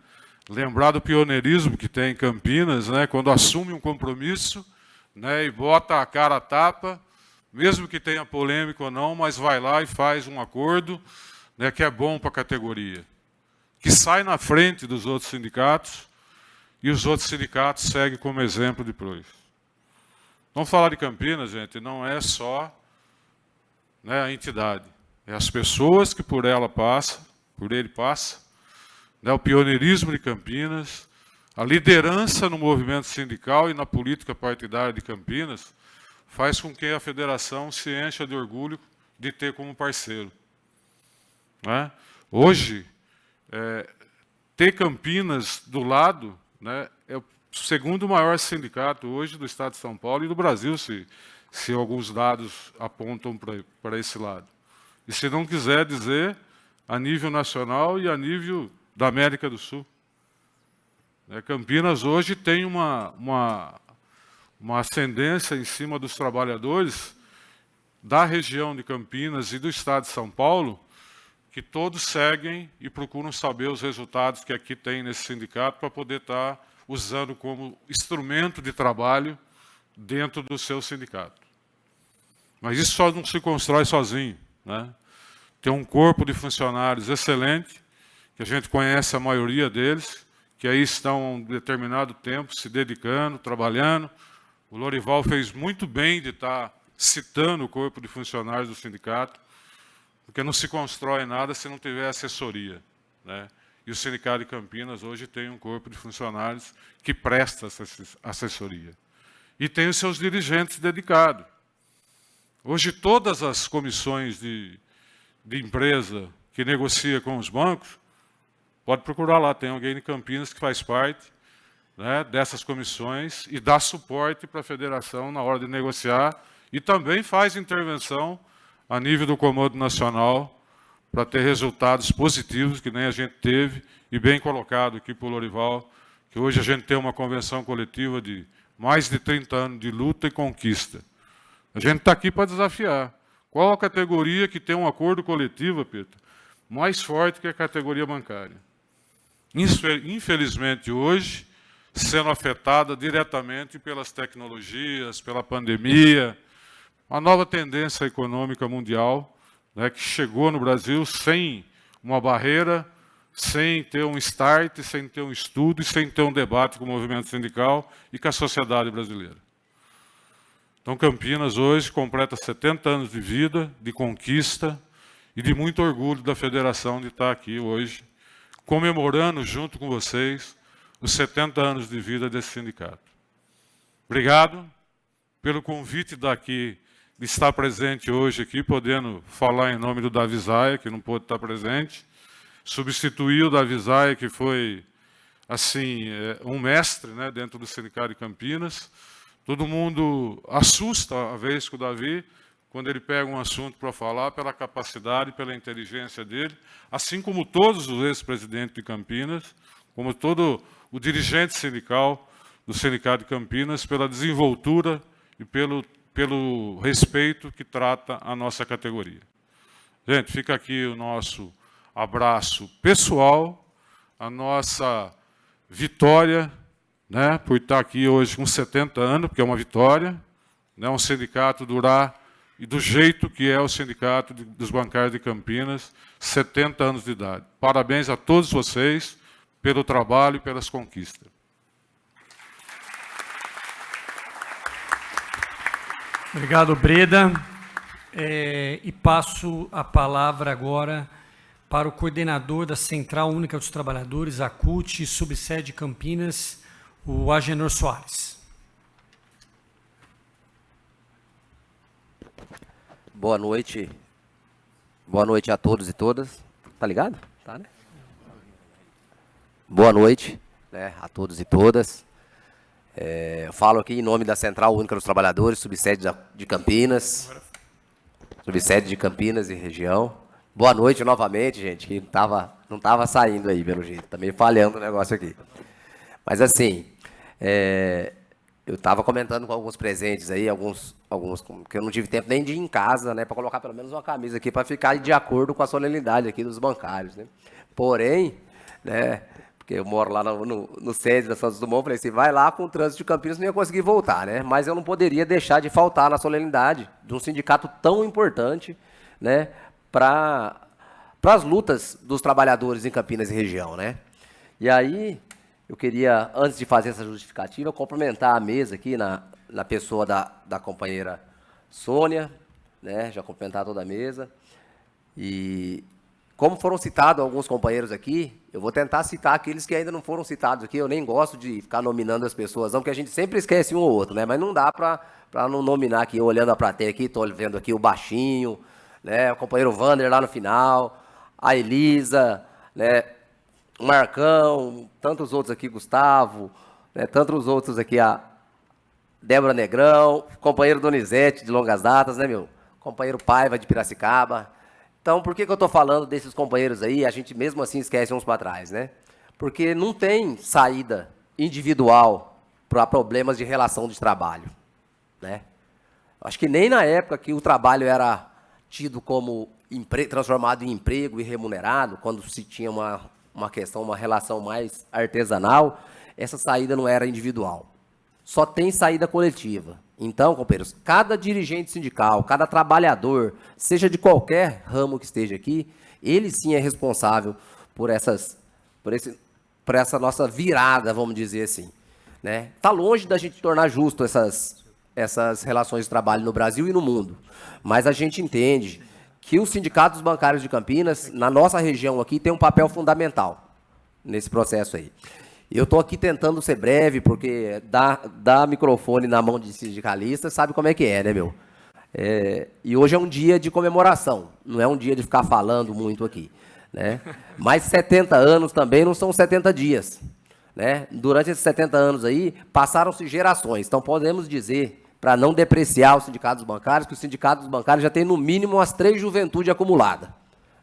lembrar do pioneirismo que tem em Campinas, né, quando assume um compromisso, né, e bota a cara a tapa, mesmo que tenha polêmica ou não, mas vai lá e faz um acordo, né, que é bom para a categoria, que sai na frente dos outros sindicatos, e os outros sindicatos seguem como exemplo depois. Vamos falar de Campinas, gente, não é só, né, a entidade, é as pessoas que por ele passa, né, o pioneirismo de Campinas, a liderança no movimento sindical e na política partidária de Campinas, faz com que a federação se encha de orgulho de ter como parceiro. Né? Hoje, ter Campinas do lado, né, é o segundo maior sindicato hoje do Estado de São Paulo e do Brasil, se alguns dados apontam para esse lado. E se não quiser dizer, a nível nacional e a nível da América do Sul. Campinas hoje tem uma ascendência em cima dos trabalhadores da região de Campinas e do Estado de São Paulo, que todos seguem e procuram saber os resultados que aqui tem nesse sindicato para poder estar usando como instrumento de trabalho dentro do seu sindicato. Mas isso só não se constrói sozinho, né? Tem um corpo de funcionários excelente, que a gente conhece a maioria deles, que aí estão há um determinado tempo se dedicando, trabalhando. O Lorival fez muito bem de estar citando o corpo de funcionários do sindicato, porque não se constrói nada se não tiver assessoria, né? E o Sindicato de Campinas hoje tem um corpo de funcionários que presta essa assessoria. E tem os seus dirigentes dedicados. Hoje todas as comissões de empresa que negocia com os bancos, pode procurar lá, tem alguém de Campinas que faz parte, né, dessas comissões e dá suporte para a federação na hora de negociar e também faz intervenção a nível do Comando Nacional para ter resultados positivos, que nem a gente teve, e bem colocado aqui por Lorival, que hoje a gente tem uma convenção coletiva de mais de 30 anos de luta e conquista. A gente está aqui para desafiar. Qual a categoria que tem um acordo coletivo, Pedro, mais forte que a categoria bancária? Infelizmente, hoje, sendo afetada diretamente pelas tecnologias, pela pandemia, a nova tendência econômica mundial, né, que chegou no Brasil sem uma barreira, sem ter um start, sem ter um estudo e sem ter um debate com o movimento sindical e com a sociedade brasileira. Então, Campinas hoje completa 70 anos de vida, de conquista e de muito orgulho da federação de estar aqui hoje, comemorando junto com vocês os 70 anos de vida desse sindicato. Obrigado pelo convite de estar presente hoje aqui, podendo falar em nome do Davi Zaia, que não pôde estar presente, substituir o Davi Zaia, que foi assim, um mestre, né, dentro do Sindicato de Campinas. Todo mundo assusta a vez com o Davi, quando ele pega um assunto para falar, pela capacidade, pela inteligência dele, assim como todos os ex-presidentes de Campinas, como todo o dirigente sindical do Sindicato de Campinas, pela desenvoltura e pelo respeito que trata a nossa categoria. Gente, fica aqui o nosso abraço pessoal, a nossa vitória, né, por estar aqui hoje com 70 anos, porque é uma vitória, né, um sindicato durar, e do jeito que é o Sindicato dos Bancários de Campinas, 70 anos de idade. Parabéns a todos vocês pelo trabalho e pelas conquistas. Obrigado, Breda. E passo a palavra agora para o coordenador da Central Única dos Trabalhadores, a CUT, subsede Campinas, o Agenor Soares. Boa noite. Boa noite a todos e todas. Tá ligado? Tá, né? Boa noite, né, a todos e todas. Eu falo aqui em nome da Central Única dos Trabalhadores, subsede de Campinas. Subsede de Campinas e região. Boa noite novamente, gente, que não tava saindo aí, pelo jeito. Tá meio falhando o negócio aqui. Mas assim, eu estava comentando com alguns presentes aí, alguns que eu não tive tempo nem de ir em casa, né, para colocar pelo menos uma camisa aqui, para ficar de acordo com a solenidade aqui dos bancários, né. Porém, né, porque eu moro lá no sede da Santos Dumont, falei assim, vai lá com o trânsito de Campinas, não ia conseguir voltar, né, mas eu não poderia deixar de faltar na solenidade de um sindicato tão importante, né, para as lutas dos trabalhadores em Campinas e região, né. E aí, eu queria, antes de fazer essa justificativa, cumprimentar a mesa aqui na pessoa da companheira Sônia, né, já cumprimentar toda a mesa. E como foram citados alguns companheiros aqui, eu vou tentar citar aqueles que ainda não foram citados aqui. Eu nem gosto de ficar nominando as pessoas, não, porque a gente sempre esquece um ou outro, né, mas não dá para não nominar aqui, olhando a plateia aqui, estou vendo aqui o Baixinho, né, o companheiro Vander lá no final, a Elisa, né, o Marcão, tantos outros aqui, Gustavo, né, tantos outros aqui, a Débora Negrão, companheiro Donizete, de longas datas, né, meu? Companheiro Paiva, de Piracicaba. Então, por que eu estou falando desses companheiros aí? A gente mesmo assim esquece uns para trás, né? Porque não tem saída individual para problemas de relação de trabalho, né? Acho que nem na época que o trabalho era tido como transformado em emprego e remunerado, quando se tinha uma relação mais artesanal, essa saída não era individual. Só tem saída coletiva. Então, companheiros, cada dirigente sindical, cada trabalhador, seja de qualquer ramo que esteja aqui, ele sim é responsável por essa nossa virada, vamos dizer assim, né? Tá longe da gente tornar justo essas relações de trabalho no Brasil e no mundo, mas a gente entende que os sindicatos bancários de Campinas, na nossa região aqui, tem um papel fundamental nesse processo aí. Eu estou aqui tentando ser breve, porque dar microfone na mão de sindicalista, sabe como é que é, né, meu? E hoje é um dia de comemoração, não é um dia de ficar falando muito aqui, né? Mas 70 anos também não são 70 dias, né? Durante esses 70 anos aí, passaram-se gerações. Então, podemos dizer, para não depreciar os sindicatos bancários, que os sindicatos bancários já têm, no mínimo, as 3 juventudes acumuladas,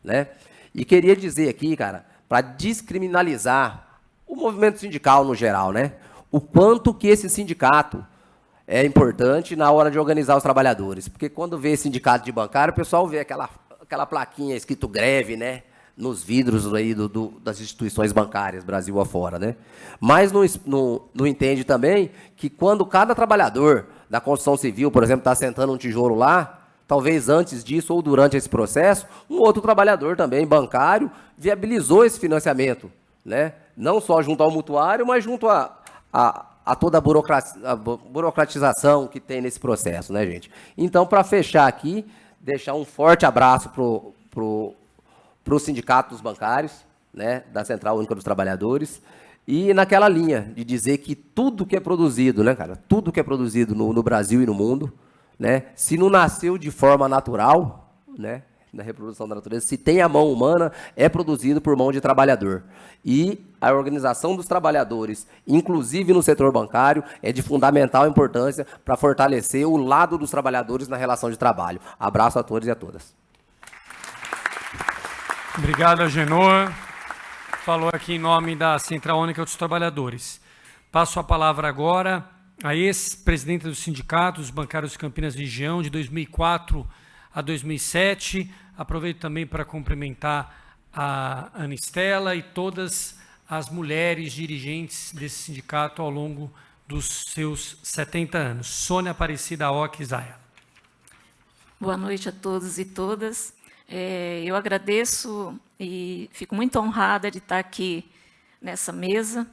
né? E queria dizer aqui, cara, para descriminalizar o movimento sindical no geral, né? O quanto que esse sindicato é importante na hora de organizar os trabalhadores. Porque quando vê sindicato de bancário, o pessoal vê aquela plaquinha escrito greve, né? Nos vidros aí das instituições bancárias, Brasil afora, né? Mas não entende também que quando cada trabalhador da construção civil, por exemplo, está sentando um tijolo lá, talvez antes disso ou durante esse processo, um outro trabalhador também, bancário, viabilizou esse financiamento, né? Não só junto ao mutuário, mas junto a toda a burocratização que tem nesse processo, né, gente? Então, para fechar aqui, deixar um forte abraço pro sindicato dos bancários, né, da Central Única dos Trabalhadores, e naquela linha de dizer que tudo que é produzido, né, cara, tudo que é produzido no Brasil e no mundo, né, se não nasceu de forma natural, né, na reprodução da natureza, se tem a mão humana, é produzido por mão de trabalhador. E a organização dos trabalhadores, inclusive no setor bancário, é de fundamental importância para fortalecer o lado dos trabalhadores na relação de trabalho. Abraço a todos e a todas. Obrigado, Agenor. Falou aqui em nome da Central Única dos Trabalhadores. Passo a palavra agora a ex-presidente do Sindicato dos Bancários de Campinas Região, de 2004 a 2007. Aproveito também para cumprimentar a Ana Estela e todas as mulheres dirigentes desse sindicato ao longo dos seus 70 anos. Sônia Aparecida Ock Zaya. Boa noite a todos e todas. Eu agradeço e fico muito honrada de estar aqui nessa mesa.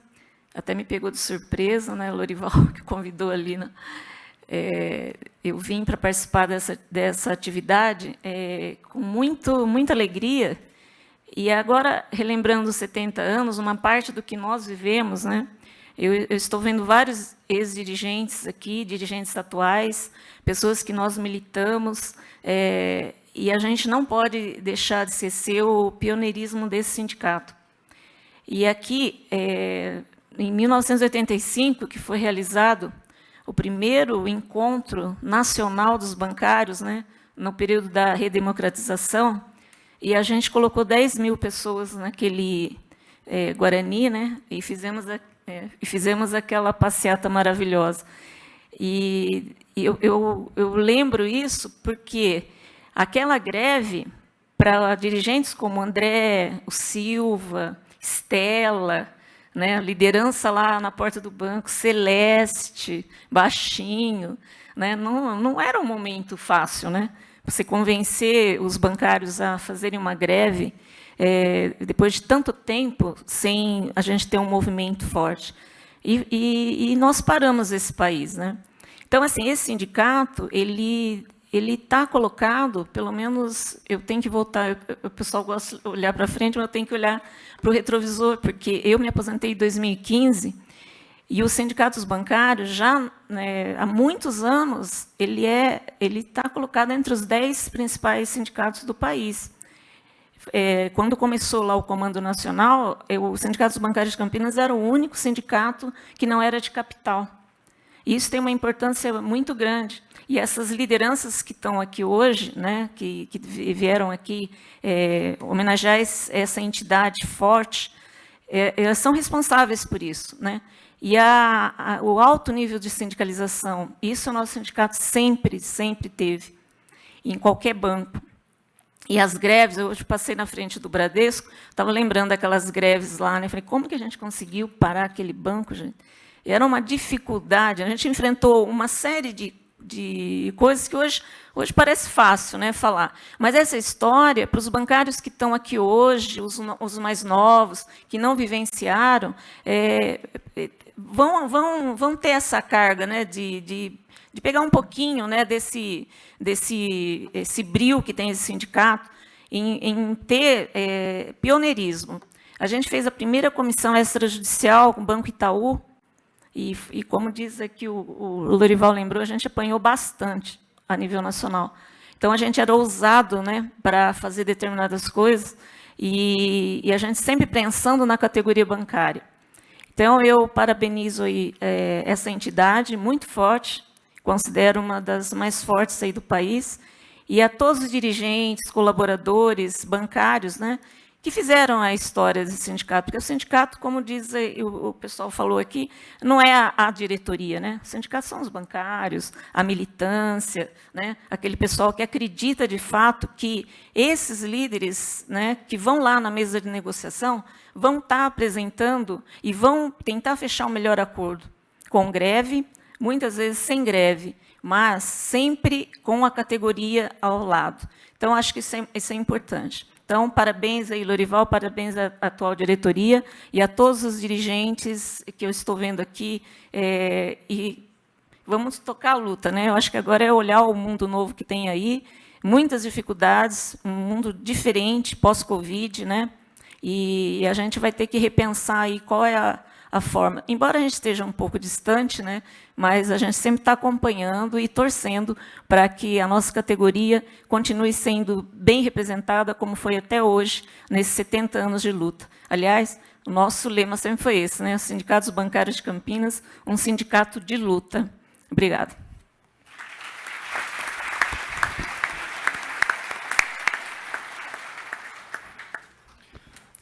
Até me pegou de surpresa, né, Lorival, que convidou ali. Né? Eu vim para participar dessa atividade com muita alegria. E agora, relembrando os 70 anos, uma parte do que nós vivemos, né? Eu estou vendo vários ex-dirigentes aqui, dirigentes atuais, pessoas que nós militamos, e a gente não pode deixar de esquecer o pioneirismo desse sindicato. E aqui, em 1985, que foi realizado o primeiro encontro nacional dos bancários, né, no período da redemocratização, e a gente colocou 10 mil pessoas naquele Guarani, né, e fizemos aquela passeata maravilhosa. E eu lembro isso porque aquela greve, para dirigentes como André, o Silva, Estela, né, liderança lá na porta do banco, Celeste, Baixinho, né, não era um momento fácil, né? Você convencer os bancários a fazerem uma greve, depois de tanto tempo, sem a gente ter um movimento forte. E nós paramos esse país. Né? Então, assim, esse sindicato, ele está colocado, pelo menos, eu tenho que voltar, o pessoal gosta de olhar para frente, mas eu tenho que olhar para o retrovisor, porque eu me aposentei em 2015, e os sindicatos bancários, já né, há muitos anos, ele está colocado entre os 10 principais sindicatos do país. Quando começou lá o Comando Nacional, o Sindicato dos Bancários de Campinas era o único sindicato que não era de capital. E isso tem uma importância muito grande. E essas lideranças que estão aqui hoje, né, que vieram aqui homenagear essa entidade forte, elas são responsáveis por isso. Né? E o alto nível de sindicalização, isso o nosso sindicato sempre teve, em qualquer banco. E as greves, eu hoje passei na frente do Bradesco, estava lembrando daquelas greves lá, né? Falei, como que a gente conseguiu parar aquele banco, gente? Era uma dificuldade, a gente enfrentou uma série de coisas que hoje parece fácil, né, falar. Mas essa história, para os bancários que estão aqui hoje, os mais novos, que não vivenciaram, vão ter essa carga, né, de pegar um pouquinho, né, desse brio que tem esse sindicato em ter pioneirismo. A gente fez a primeira comissão extrajudicial com o Banco Itaú, e como diz aqui o Lorival lembrou, a gente apanhou bastante a nível nacional. Então, a gente era ousado, né, para fazer determinadas coisas, e a gente sempre pensando na categoria bancária. Então, eu parabenizo aí, essa entidade muito forte, considero uma das mais fortes aí do país, e a todos os dirigentes, colaboradores, bancários, né, que fizeram a história desse sindicato, porque o sindicato, como diz o pessoal falou aqui, não é a diretoria, né? O sindicato são os bancários, a militância, né? Aquele pessoal que acredita de fato que esses líderes, né, que vão lá na mesa de negociação vão estar apresentando e vão tentar fechar um melhor acordo, com greve, muitas vezes sem greve, mas sempre com a categoria ao lado. Então, acho que isso é importante. Então, parabéns aí, Lorival, parabéns à atual diretoria e a todos os dirigentes que eu estou vendo aqui. E vamos tocar a luta, né? Eu acho que agora é olhar o mundo novo que tem aí, muitas dificuldades, um mundo diferente, pós-Covid, né? E a gente vai ter que repensar aí qual é a forma. Embora a gente esteja um pouco distante, né, mas a gente sempre está acompanhando e torcendo para que a nossa categoria continue sendo bem representada, como foi até hoje, nesses 70 anos de luta. Aliás, o nosso lema sempre foi esse, né? Os Sindicatos Bancários de Campinas, um sindicato de luta. Obrigada.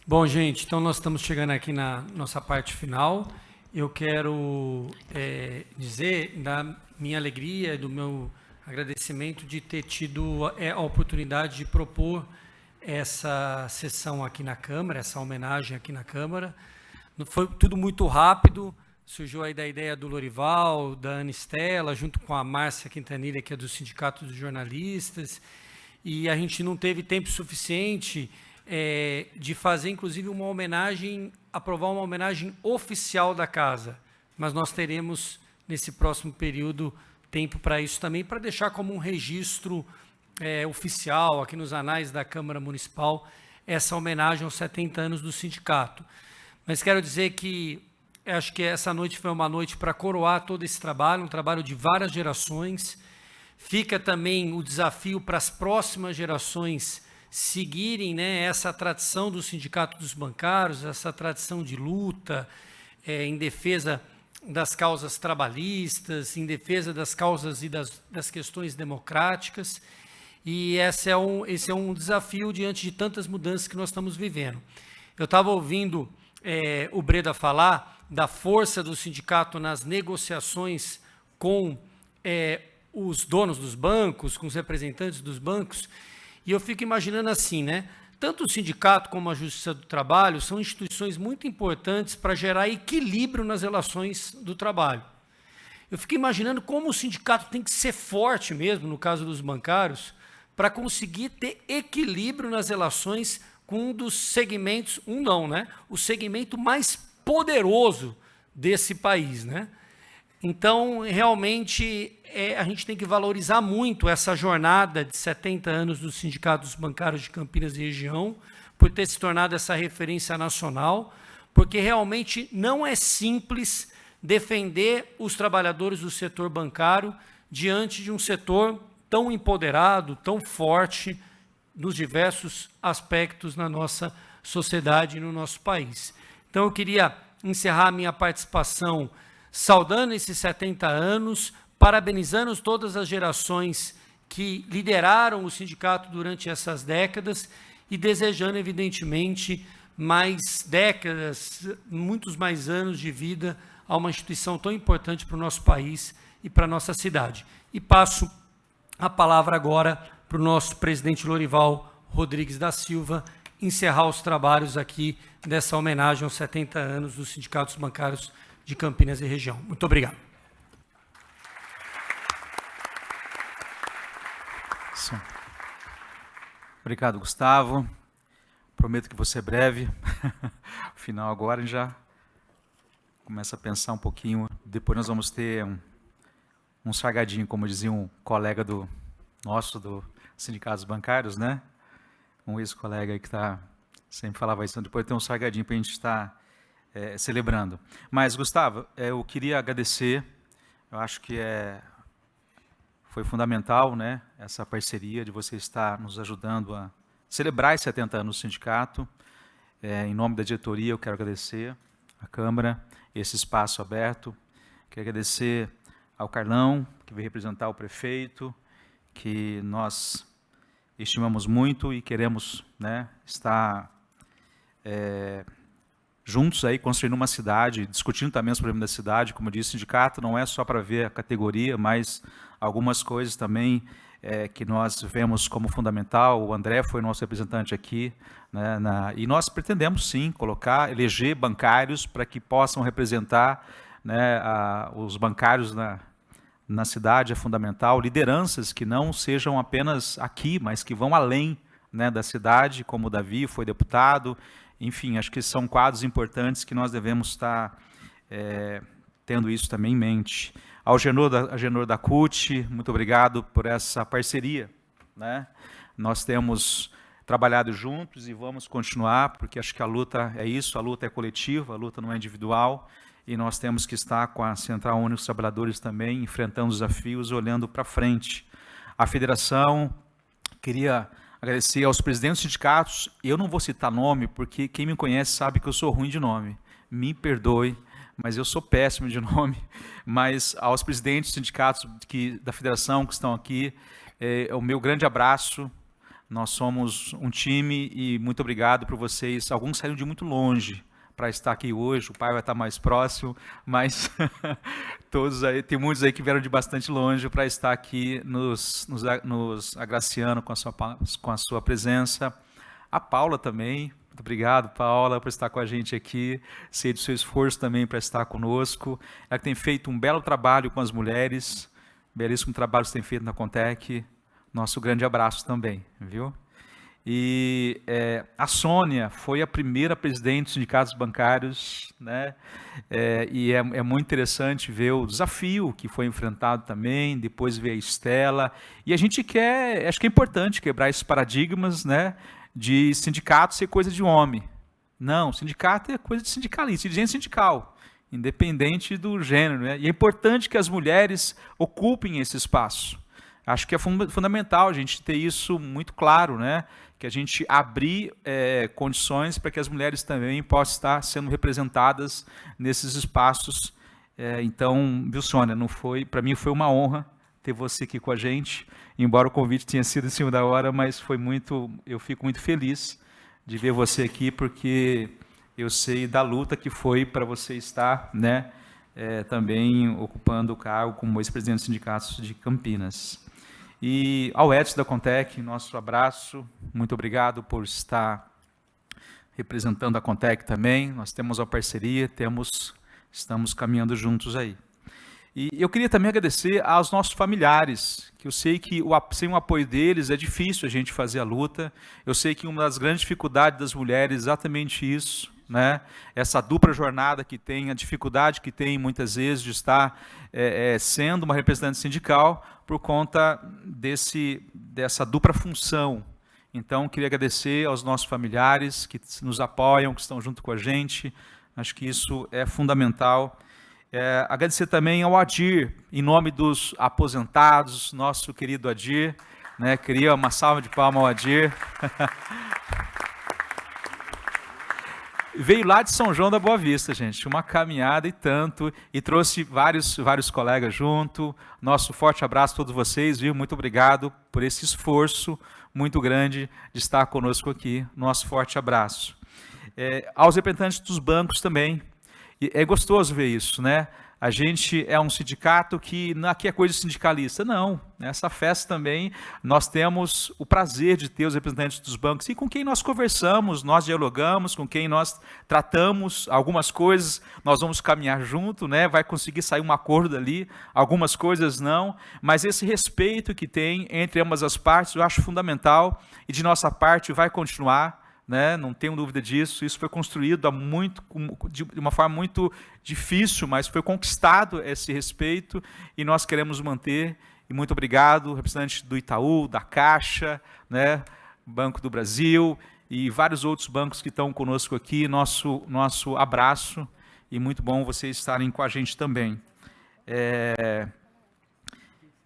Bom, gente, então nós estamos chegando aqui na nossa parte final. Eu quero dizer da minha alegria, do meu agradecimento de ter tido a oportunidade de propor essa sessão aqui na Câmara, essa homenagem aqui na Câmara. Foi tudo muito rápido, surgiu aí da ideia do Lorival, da Ana Estela, junto com a Márcia Quintanilha, que é do Sindicato dos Jornalistas, e a gente não teve tempo suficiente de fazer, inclusive, uma homenagem, aprovar uma homenagem oficial da Casa, mas nós teremos, nesse próximo período, tempo para isso também, para deixar como um registro oficial, aqui nos anais da Câmara Municipal, essa homenagem aos 70 anos do sindicato. Mas quero dizer que acho que essa noite foi uma noite para coroar todo esse trabalho, um trabalho de várias gerações. Fica também o desafio para as próximas gerações seguirem, né, essa tradição do Sindicato dos Bancários, essa tradição de luta em defesa das causas trabalhistas, em defesa das causas e das questões democráticas. E esse é um desafio diante de tantas mudanças que nós estamos vivendo. Eu estava ouvindo o Breda falar da força do sindicato nas negociações com os donos dos bancos, com os representantes dos bancos, e eu fico imaginando assim, né? Tanto o sindicato como a Justiça do Trabalho são instituições muito importantes para gerar equilíbrio nas relações do trabalho. Eu fico imaginando como o sindicato tem que ser forte mesmo, no caso dos bancários, para conseguir ter equilíbrio nas relações com um dos segmentos, o segmento mais poderoso desse país, né? Então, realmente, a gente tem que valorizar muito essa jornada de 70 anos dos Sindicatos Bancários de Campinas e região, por ter se tornado essa referência nacional, porque realmente não é simples defender os trabalhadores do setor bancário diante de um setor tão empoderado, tão forte, nos diversos aspectos na nossa sociedade e no nosso país. Então, eu queria encerrar minha participação saudando esses 70 anos, parabenizando todas as gerações que lideraram o sindicato durante essas décadas e desejando, evidentemente, mais décadas, muitos mais anos de vida a uma instituição tão importante para o nosso país e para a nossa cidade. E passo a palavra agora para o nosso presidente Lorival Rodrigues da Silva encerrar os trabalhos aqui dessa homenagem aos 70 anos dos Sindicatos Bancários de Campinas e região. Muito obrigado. Sim. Obrigado, Gustavo. Prometo que vou ser breve. Afinal, agora a gente já começa a pensar um pouquinho. Depois nós vamos ter um sargadinho, como dizia um colega nosso do Sindicatos Bancários, né? Um ex-colega que sempre falava isso. Depois tem um sargadinho para a gente estar celebrando. Mas, Gustavo, eu queria agradecer. Eu acho que foi fundamental, né, essa parceria de você estar nos ajudando a celebrar os 70 anos do sindicato. Em nome da diretoria, eu quero agradecer à Câmara, esse espaço aberto. Quero agradecer ao Carlão, que veio representar o prefeito, que nós estimamos muito e queremos, né, estar juntos aí, construindo uma cidade, discutindo também os problemas da cidade. Como eu disse, o sindicato não é só para ver a categoria, mas algumas coisas também que nós vemos como fundamental. O André foi nosso representante aqui, né, e nós pretendemos, sim, eleger bancários para que possam representar, né, os bancários na cidade, é fundamental. Lideranças que não sejam apenas aqui, mas que vão além, né, da cidade, como o Davi foi deputado. Enfim, acho que são quadros importantes que nós devemos estar tendo isso também em mente. Ao Genor da CUT, muito obrigado por essa parceria, né? Nós temos trabalhado juntos e vamos continuar, porque acho que a luta é isso, a luta é coletiva, a luta não é individual, e nós temos que estar com a Central Única dos Trabalhadores também, enfrentando os desafios, olhando para frente. A federação, queria Agradecer aos presidentes dos sindicatos. Eu não vou citar nome, porque quem me conhece sabe que eu sou ruim de nome. Me perdoe, mas eu sou péssimo de nome. Mas aos presidentes dos sindicatos da federação que estão aqui, o meu grande abraço. Nós somos um time e muito obrigado por vocês. Alguns saíram de muito longe para estar aqui hoje, o pai vai estar mais próximo, mas todos aí, tem muitos aí que vieram de bastante longe para estar aqui nos agraciando com a sua presença. A Paula também, muito obrigado, Paula, por estar com a gente aqui, sei do seu esforço também para estar conosco. Ela tem feito um belo trabalho com as mulheres, belíssimo trabalho que você tem feito na Contec, nosso grande abraço também, viu? E a Sônia foi a primeira presidente dos sindicatos bancários, né? E é muito interessante ver o desafio que foi enfrentado também, depois ver a Estela. E a gente acho que é importante quebrar esses paradigmas, né, de sindicato ser coisa de homem. Não, sindicato é coisa de sindicalista, de gente sindical, independente do gênero, né? E é importante que as mulheres ocupem esse espaço. Acho que é fundamental a gente ter isso muito claro, né? Que a gente abrir condições para que as mulheres também possam estar sendo representadas nesses espaços. Então, viu, Sônia, para mim foi uma honra ter você aqui com a gente, embora o convite tenha sido em cima da hora, mas eu fico muito feliz de ver você aqui, porque eu sei da luta que foi para você estar, né, também ocupando o cargo como ex-presidente dos sindicatos de Campinas. E ao Edson da Contec, nosso abraço, muito obrigado por estar representando a Contec também. Nós temos a parceria, estamos caminhando juntos aí. E eu queria também agradecer aos nossos familiares, que eu sei que sem o apoio deles é difícil a gente fazer a luta. Eu sei que uma das grandes dificuldades das mulheres é exatamente isso, né? Essa dupla jornada que tem, a dificuldade que tem muitas vezes de estar sendo uma representante sindical por conta dessa dupla função. Então, queria agradecer aos nossos familiares que nos apoiam, que estão junto com a gente. Acho que isso é fundamental. Agradecer também ao Adir, em nome dos aposentados, nosso querido Adir, né? Queria uma salva de palmas ao Adir. Veio lá de São João da Boa Vista, gente, uma caminhada e tanto, e trouxe vários colegas junto. Nosso forte abraço a todos vocês, viu? Muito obrigado por esse esforço muito grande de estar conosco aqui. Nosso forte abraço. Aos representantes dos bancos também. E é gostoso ver isso, né? A gente é um sindicato que aqui é coisa de sindicalista. Não, nessa festa também nós temos o prazer de ter os representantes dos bancos e com quem nós conversamos, nós dialogamos, com quem nós tratamos algumas coisas, nós vamos caminhar junto, né? Vai conseguir sair um acordo dali, algumas coisas não, mas esse respeito que tem entre ambas as partes eu acho fundamental e de nossa parte vai continuar. Né? Não tenho dúvida disso, isso foi construído de uma forma muito difícil, mas foi conquistado esse respeito e nós queremos manter. E muito obrigado, representante do Itaú, da Caixa, né? Banco do Brasil e vários outros bancos que estão conosco aqui, nosso abraço e muito bom vocês estarem com a gente também.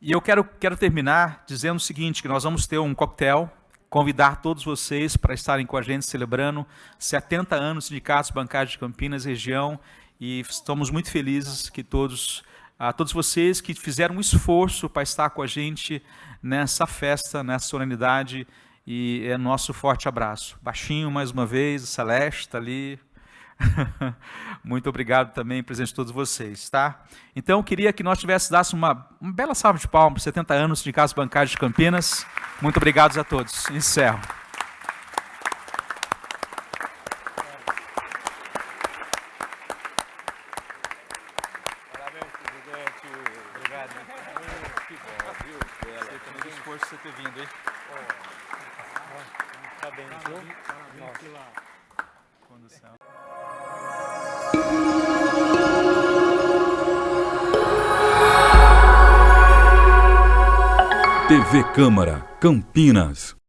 E eu quero terminar dizendo o seguinte, que nós vamos ter um coquetel, convidar todos vocês para estarem com a gente celebrando 70 anos Sindicatos Bancários de Campinas, região, e estamos muito felizes que todos vocês que fizeram um esforço para estar com a gente nessa festa, nessa solenidade, e é nosso forte abraço. Baixinho, mais uma vez, a Celeste está ali. Muito obrigado também, presente de todos vocês, tá? Então, eu queria que nós tivéssemos uma bela salva de palmas para 70 anos de Sindicatos Bancários de Campinas. Muito obrigado a todos. Encerro. Parabéns, presidente. Obrigado. Que bom, viu? Você também o esforço de você ter vindo, hein? Parabéns, viu? Condução. TV Câmara, Campinas.